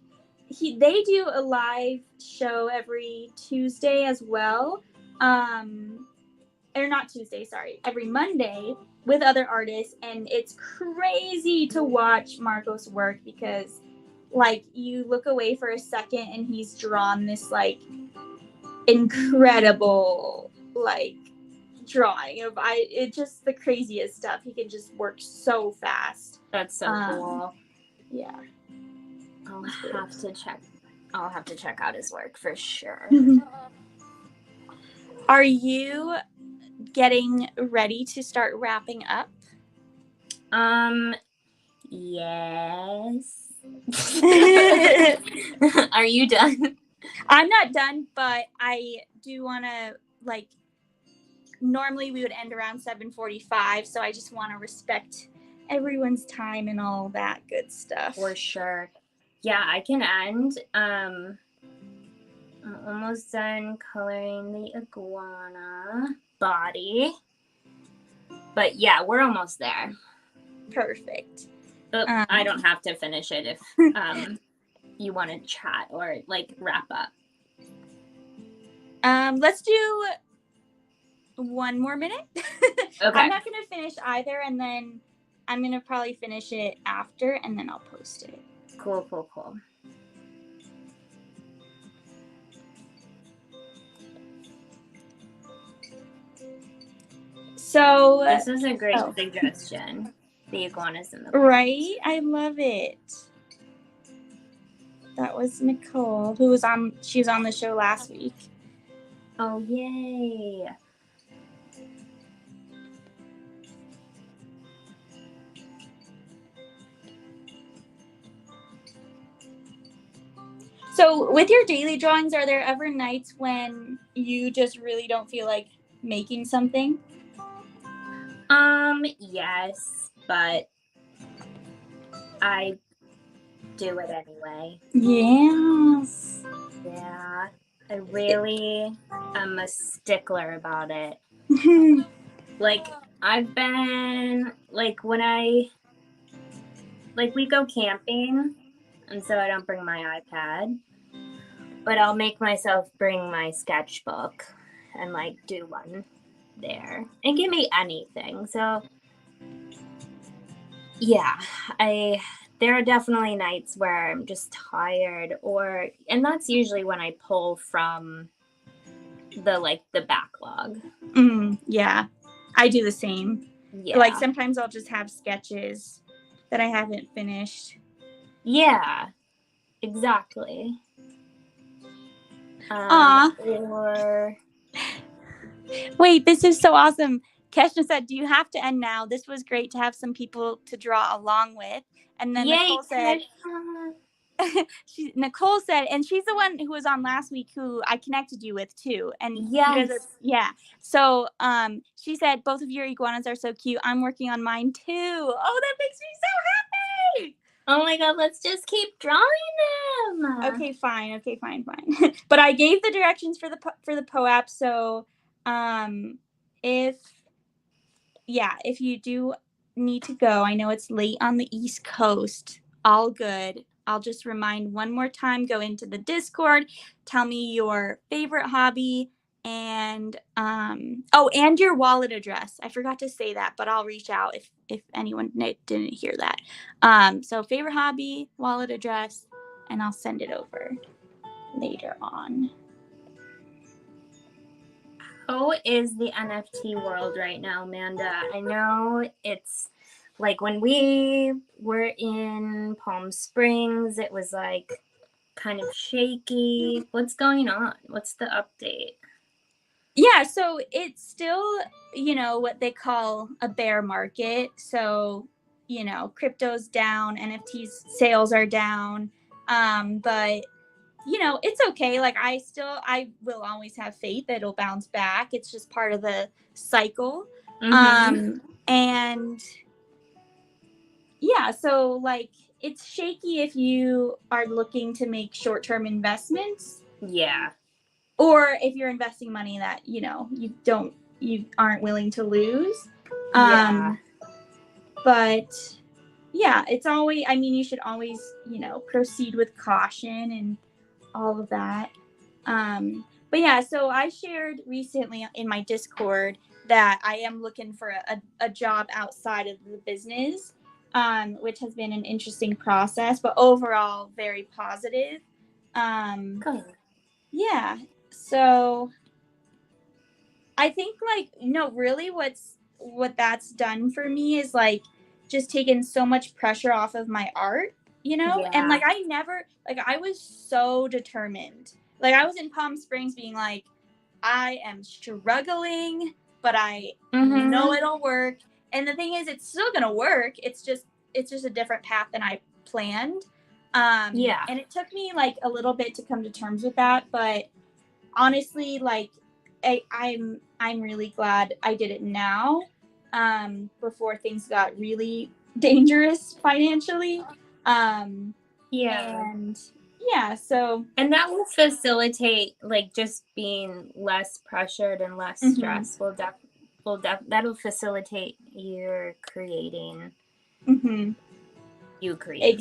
they do a live show every Tuesday as well. Or not Tuesday, sorry, every Monday with other artists, and it's crazy to watch Marcos work because like you look away for a second and he's drawn this like incredible like drawing of it's just the craziest stuff. He can just work so fast. That's so cool. Yeah. I'll have to check out his work for sure. Are you getting ready to start wrapping up? Yes. Are you done? I'm not done, but I do want to like normally we would end around 7:45, so I just want to respect everyone's time and all that good stuff. For sure. Yeah, I can end. I'm almost done coloring the iguana body. But yeah, we're almost there. Perfect. But I don't have to finish it if you want to chat or like wrap up. Let's do one more minute. Okay. I'm not going to finish either, and then I'm going to probably finish it after, and then I'll post it. Cool. So this is a great suggestion. The iguanas in the box. Right? I love it. That was Nicole, she was on the show last week. Oh, yay. So with your daily drawings, are there ever nights when you just really don't feel like making something? Yes, but I do it anyway. Yes. Yeah, I really am a stickler about it. Like, I've been, like, when we go camping, and so I don't bring my iPad, but I'll make myself bring my sketchbook and, like, do one there. And give me anything. So, yeah, there are definitely nights where I'm just tired, and that's usually when I pull from the backlog. Yeah, I do the same. Yeah. Like sometimes I'll just have sketches that I haven't finished. Yeah, exactly. Wait, this is so awesome. Keshna said, "Do you have to end now? This was great to have some people to draw along with." And then Nicole said, Nicole said, and she's the one who was on last week who I connected you with too. And yes. Yeah. So she said, both of your iguanas are so cute. I'm working on mine too. Oh, that makes me so happy. Oh my God, let's just keep drawing them. Okay, fine. But I gave the directions for the POAP, so if you do need to go, I know it's late on the East Coast, all good. I'll just remind one more time, go into the Discord, tell me your favorite hobby, and and your wallet address. I forgot to say that, but I'll reach out if anyone didn't hear that. So favorite hobby, wallet address, and I'll send it over later on. How is the NFT world right now, Manda? I know it's like when we were in Palm Springs, it was like kind of shaky. What's going on? What's the update? Yeah, so it's still, what they call a bear market. So, crypto's down, NFTs sales are down. But it's okay. Like I will always have faith that it'll bounce back. It's just part of the cycle. Mm-hmm. And yeah, so like it's shaky if you are looking to make short-term investments. Yeah. Or if you're investing money that, you aren't willing to lose. Yeah. But yeah, it's always, I mean, you should always, proceed with caution and all of that. But yeah, so I shared recently in my Discord that I am looking for a job outside of the business, which has been an interesting process, but overall very positive. Um, Good. yeah, so I think like really what that's done for me is like just taken so much pressure off of my art, and Yeah. like I never like I was so determined. Like I was in Palm Springs being like I am struggling, but I know Mm-hmm. it'll work. And the thing is it's still going to work. It's just a different path than I planned. Yeah. And it took me like a little bit to come to terms with that, but honestly, like I'm really glad I did it now, before things got really dangerous financially. Um, Yeah. and yeah, so And that will facilitate like just being less pressured and less mhm, stress. That'll facilitate mhm. you creating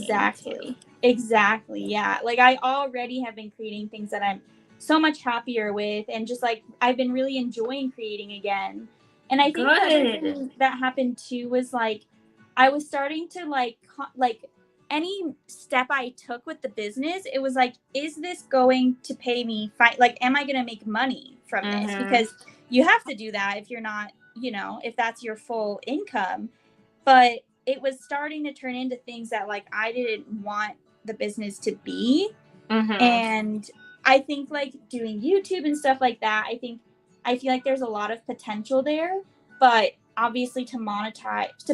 too. Exactly. Yeah. Like I already have been creating things that I'm so much happier with, and just like I've been really enjoying creating again. And I think the other Good. thing that happened too was like I was starting to like any step I took with the business, it was like, is this going to pay me like am I going to make money from this? Mm-hmm. Because you have to do that if you're not, if that's your full income. But it was starting to turn into things that like I didn't want the business to be. Mm-hmm. And I think like doing YouTube and stuff like that, I feel like there's a lot of potential there, but obviously to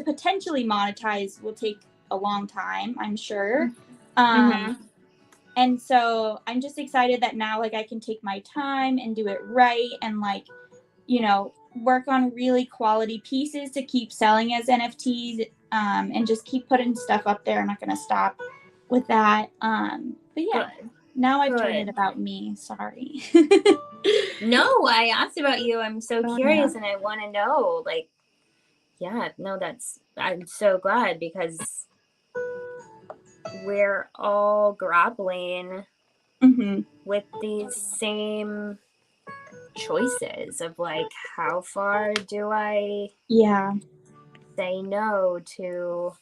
potentially monetize will take a long time, I'm sure. Mm-hmm. And so I'm just excited that now like I can take my time and do it right, and like, work on really quality pieces to keep selling as NFTs, and just keep putting stuff up there. I'm not going to stop with that. But yeah, Good. now I've turned it Good. about me. Sorry. No, I asked about you. I'm so Oh, yeah. curious and I want to know. Like, yeah, no, I'm so glad because we're all grappling Mm-hmm. with these same choices of like, how far do I Yeah. say no to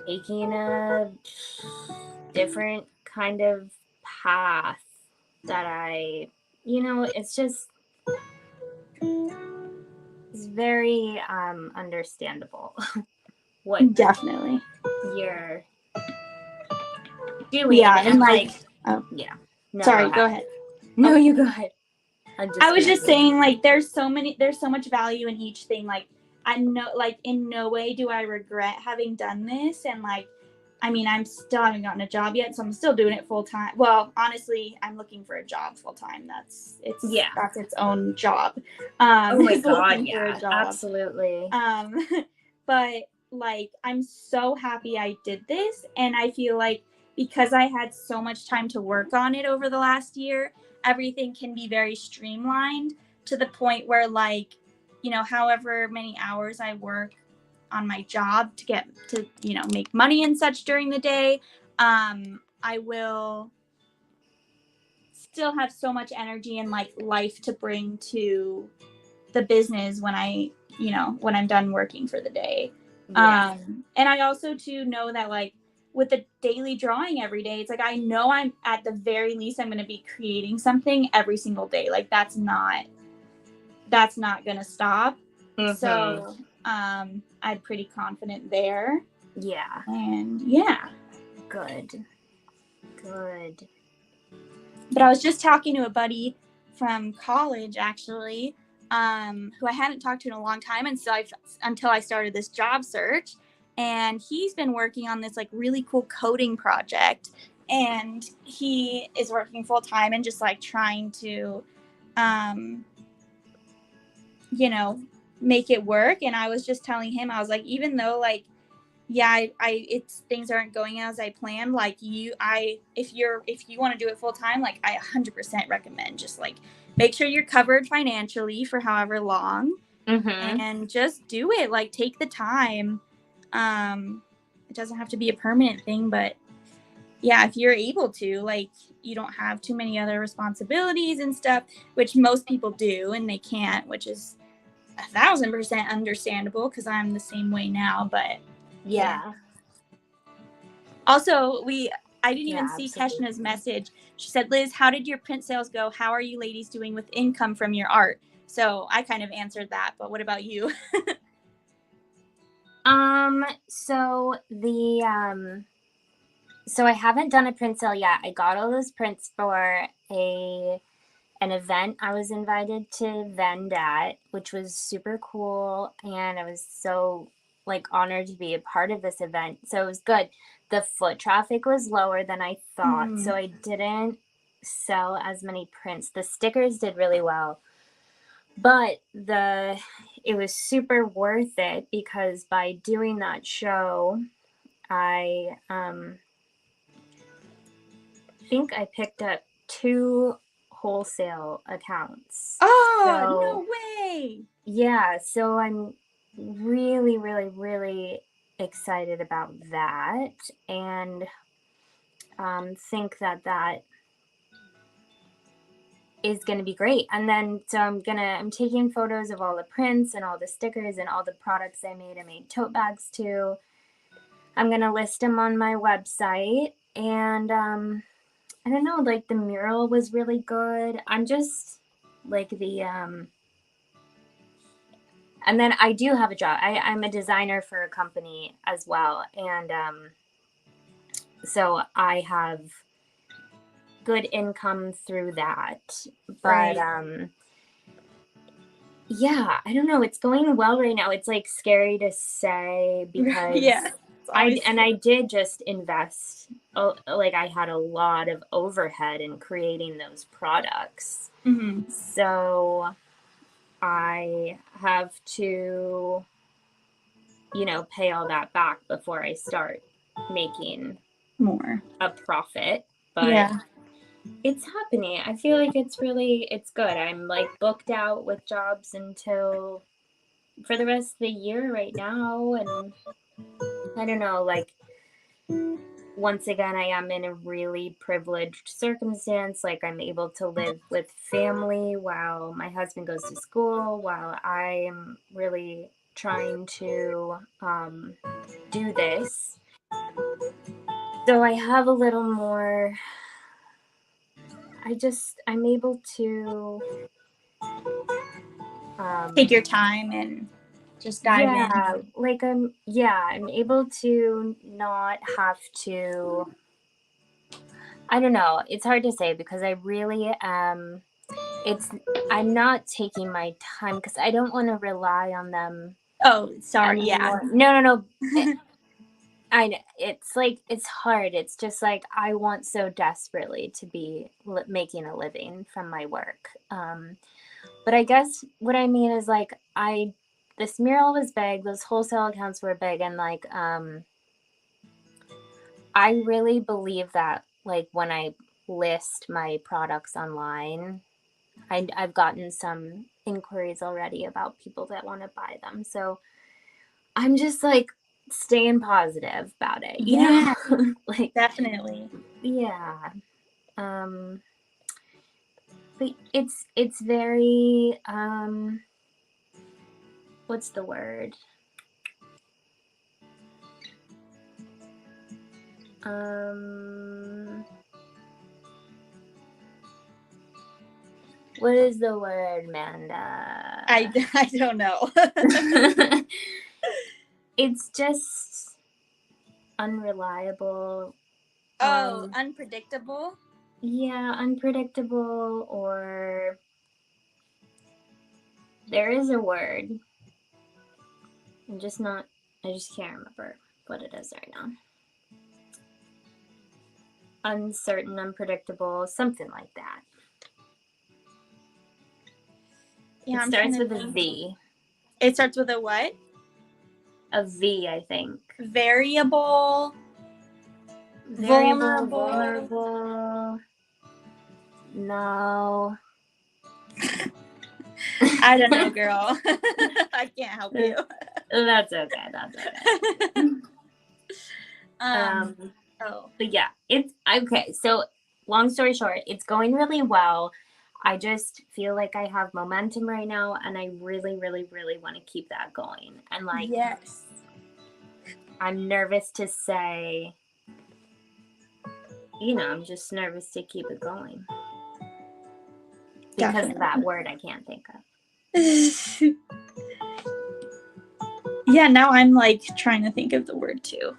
taking a different kind of path that it's just, it's very understandable what Definitely. you're doing. Yeah. And And like, like, oh, yeah, no, go sorry, go ahead. ahead. No, Oh, you go ahead. I'm I just was gonna just say, saying, like, there's so much value in each thing. Like, I know, like, in no way do I regret having done this. And, like, I mean, I'm still haven't gotten a job yet, so I'm still doing it full time. Well, honestly, I'm looking for a job full time. yeah. That's its own job. Oh my Is God, looking for a yeah, job. absolutely. Um, but like, I'm so happy I did this, and I feel like because I had so much time to work on it over the last year, everything can be very streamlined to the point where like, however many hours I work on my job to get to, make money and such during the day, I will still have so much energy and like life to bring to the business when I'm done working for the day. Yeah. And I also too know that like with the daily drawing every day, it's like I know I'm at the very least I'm going to be creating something every single day. Like that's not going to stop. Mm-hmm. So I'm pretty confident there. Yeah. And yeah. Good. Good. But I was just talking to a buddy from college, actually, who I hadn't talked to in a long time until I started this job search. And he's been working on this like really cool coding project. And he is working full time and just like trying to, um, you know, make it work. And I was just telling him, I was like, even though like yeah, it's things aren't going as I planned. Like if you want to do it full time, like I 100% recommend just like make sure you're covered financially for however long, Mm-hmm. and just do it. Like take the time. It doesn't have to be a permanent thing, but yeah, if you're able to, like, you don't have too many other responsibilities and stuff, which most people do, and they can't, which is 1,000% understandable because I'm the same way now. But Yeah. Also, I didn't even Yeah, see absolutely. Keshna's message. She said, Liz, how did your print sales go? How are you ladies doing with income from your art? So I kind of answered that, but what about you? So so I haven't done a print sale yet. I got all those prints for an event I was invited to vend at, which was super cool, and I was so like honored to be a part of this event. So it was good. The foot traffic was lower than I thought, so I didn't sell as many prints. The stickers did really well, but it was super worth it because by doing that show, I think I picked up 2 wholesale accounts. Oh, So no way. yeah, so I'm really, really, really excited about that, and think that is going to be great. And then so I'm taking photos of all the prints and all the stickers and all the products I made. I made tote bags too. I'm going to list them on my website, and I don't know, like the mural was really good. I'm just like and then I do have a job. I'm a designer for a company as well, and so I have good income through that. But Right. yeah, I don't know. It's going well right now. It's like scary to say because Yeah. It's always I did just invest. Like I had a lot of overhead in creating those products, so I have to, pay all that back before I start making more. a profit. But Yeah. it's happening. I feel like it's good. I'm like booked out with jobs until for the rest of the year right now. And I don't know, like, once again, I am in a really privileged circumstance. Like, I'm able to live with family while my husband goes to school, while I am really trying to do this. So I have a little more, I'm able to, Take your time and just dive in. yeah, like I'm able to not have to, I don't know, it's hard to say because I really it's I'm not taking my time because I don't want to rely on them Oh, sorry. Yeah. anymore. No. It's like it's hard. It's just like I want so desperately to be making a living from my work. But I guess what I mean is like this mural was big, those wholesale accounts were big, and like I really believe that like when I list my products online, I've gotten some inquiries already about people that want to buy them. So I'm just like staying positive about it, Yeah, like, definitely. yeah. But it's very what's the word? What is the word, Manda? I don't know. It's just unreliable. Oh, unpredictable. Yeah, unpredictable, or there is a word. I just can't remember what it is right now. Uncertain, unpredictable, something like that. Yeah, It I'm trying starts to with a think. V. It starts with a what? A V, I think. Variable. Variable, Vulnerable. vulnerable. No. I don't know, girl. I can't help you. That's okay. That's okay. But yeah, it's okay. So long story short, it's going really well. I just feel like I have momentum right now, and I really, really, really want to keep that going. And like, yes, I'm nervous to say, I'm just nervous to keep it going because definitely. of that word I can't think of. Yeah, now I'm like trying to think of the word too.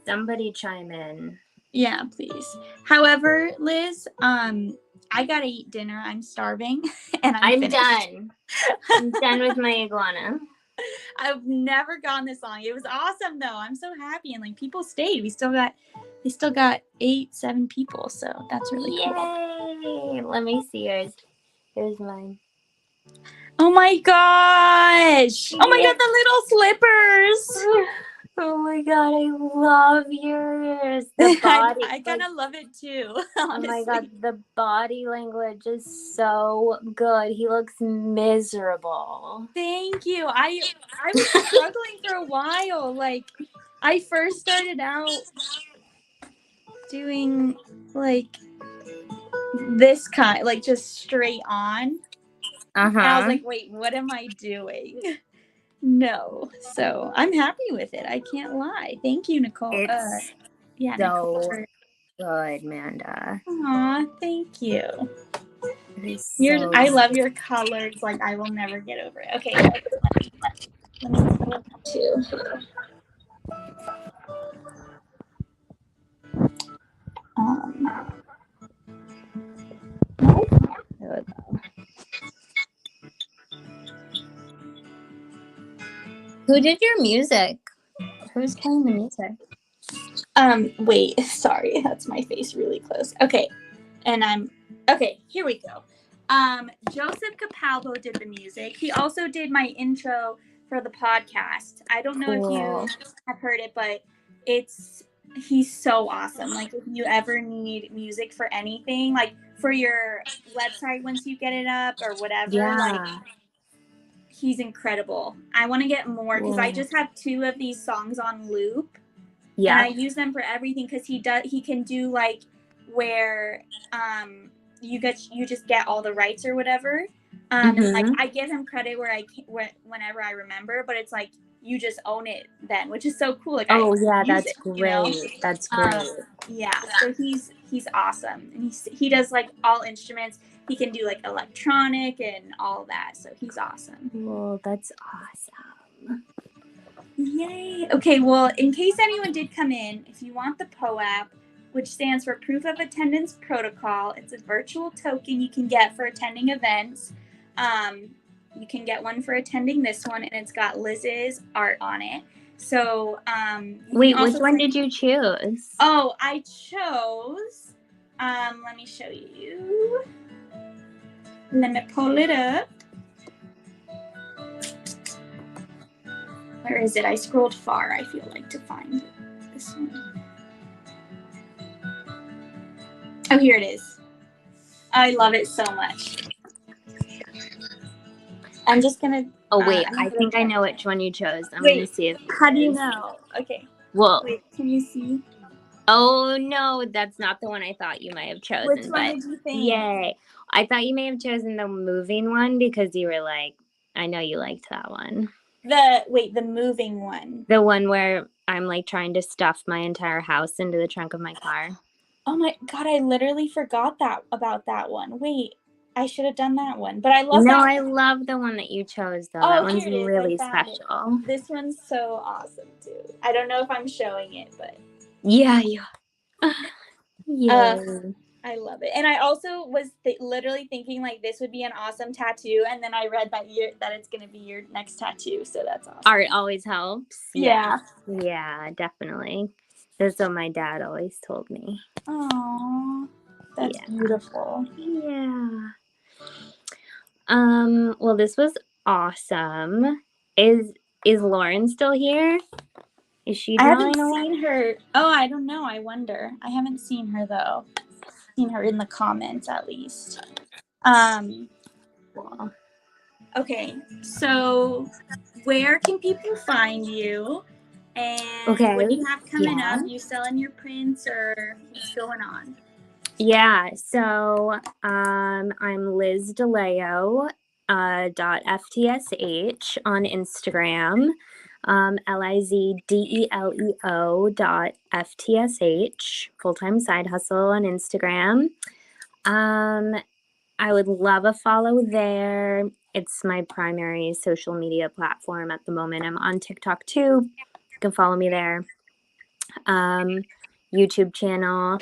Somebody chime in. Yeah, please. However, Liz, I gotta eat dinner. I'm starving, and I'm done. I'm done with my iguana. I've never gone this long. It was awesome though. I'm so happy, and like people stayed. They still got 7 people, so that's really cool. Yay! Let me see yours. Here's mine. Oh my gosh! Oh my god, the little slippers! Oh my god, I love yours. The body. I kind of love it too. Oh Honestly. my god, the body language is so good. He looks miserable. Thank you. I was struggling for a while. Like, I first started out doing like this kind, like just straight on. And I was like, wait, what am I doing? No. So I'm happy with it. I can't lie. Thank you, Nicole. It's Nicole. Good, Manda. Aw, thank you. I love your colors. Like, I will never get over it. Okay, let me put it too. Who did your music? Who's playing the music? Wait, sorry, that's my face really close. Okay, here we go. Joseph Capalvo did the music. He also did my intro for the podcast. I don't know if you have heard it, but he's so awesome. Like, if you ever need music for anything, like for your website once you get it up or whatever, like, he's incredible. I want to get more because I just have 2 of these songs on loop. Yeah. And I use them for everything because he can do like where you just get all the rights or whatever. And like I give him credit whenever I remember, but it's like you just own it then, which is so cool. Like, that's great. You know? That's great. Yeah, so he's awesome, and he does like all instruments. He can do like electronic and all that, so he's awesome. Well, that's awesome. Yay. Okay, well, in case anyone did come in, if you want the POAP, which stands for Proof of Attendance Protocol, it's a virtual token you can get for attending events. You can get one for attending this one, and it's got Liz's art on it. So, wait, which one did you choose? Oh, I chose, let me show you. Let me pull it up. Where is it? I scrolled far, I feel like, to find this one. Oh, here it is. I love it so much. I'm just going to... Oh, wait. I think I know which one you chose. I'm going to see if... How do you know? Okay. Well... Wait, can you see? Oh, no. That's not the one I thought you might have chosen. Which one did you think? Yay. I thought you may have chosen the moving one because you were like... I know you liked that one. The moving one. The one where I'm like trying to stuff my entire house into the trunk of my car. Oh my god, I literally forgot about that one. Wait, I should have done that one. But I love that. No, I love the one that you chose though. That one's really special. This one's so awesome too. I don't know if I'm showing it, but yeah. I love it. And I also was literally thinking like this would be an awesome tattoo, and then I read that it's going to be your next tattoo, so that's awesome. Art always helps. Yeah. Yeah, definitely. That's what my dad always told me. Aww, that's beautiful. Yeah. Well, this was awesome. Is Lauren still here? Is she drawing? I haven't seen her. Oh, I don't know. I wonder. I haven't seen her though. Seen her in the comments at least. Cool. Okay, so where can people find you? And what Okay. do you have coming Yeah. up? You selling your prints or what's going on? Yeah. So I'm Liz Deleo .ftsh on Instagram. LIZDELEO .ftsh, full-time side hustle on Instagram. I would love a follow there. It's my primary social media platform at the moment. I'm on TikTok too. You can follow me there. YouTube channel.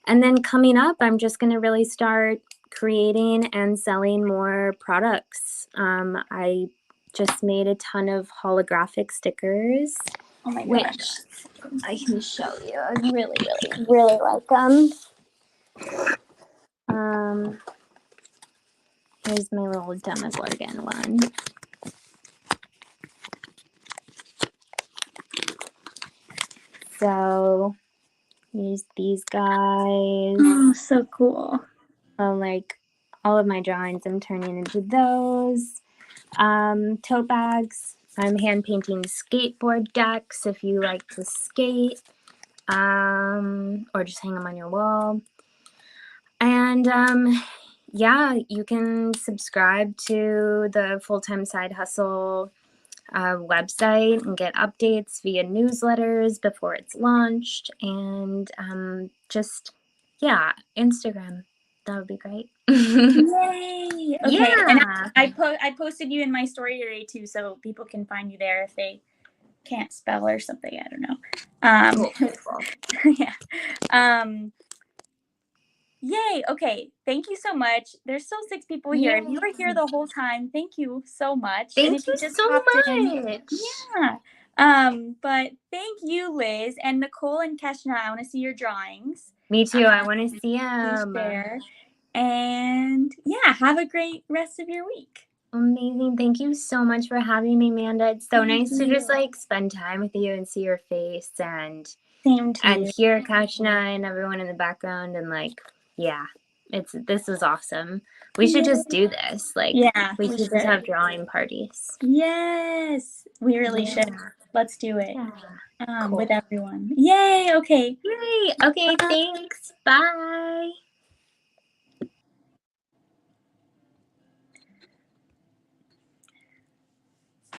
And then coming up, I'm just going to really start creating and selling more products. I just made a ton of holographic stickers, Oh my which gosh. I can show you. I really, really, really like them. Here's my little Demogorgon one. So here's these guys. Oh, so cool. Like all of my drawings, I'm turning into those. Tote bags. I'm hand painting skateboard decks if you like to skate, or just hang them on your wall. And yeah, you can subscribe to the Full-Time Side Hustle website and get updates via newsletters before it's launched. And just, yeah, Instagram. That would be great. Yay! Okay, and Yeah. I posted you in my story today too, so people can find you there if they can't spell or something. I don't know. Cool. Yeah. Yay! Okay, thank you so much. There's still 6 people here. If you were here the whole time, thank you so much. And Thank if you you just so popped in, much. yeah. But thank you, Liz and Nicole and Keshna. I want to see your drawings. Me too. I want to see Please them. share. And yeah, have a great rest of your week. Amazing. Thank you so much for having me, Manda. It's so Thank nice to you. just like spend time with you and see your face and Same to you. hear Kashna and everyone in the background and like, yeah, this is awesome. We should just do this. Like, Yeah, we we should just should. have drawing parties. Yes, we really should. Yeah. Let's do it. Yeah. Cool. With everyone. Yay! Okay. Yay. Okay. Thanks. Bye.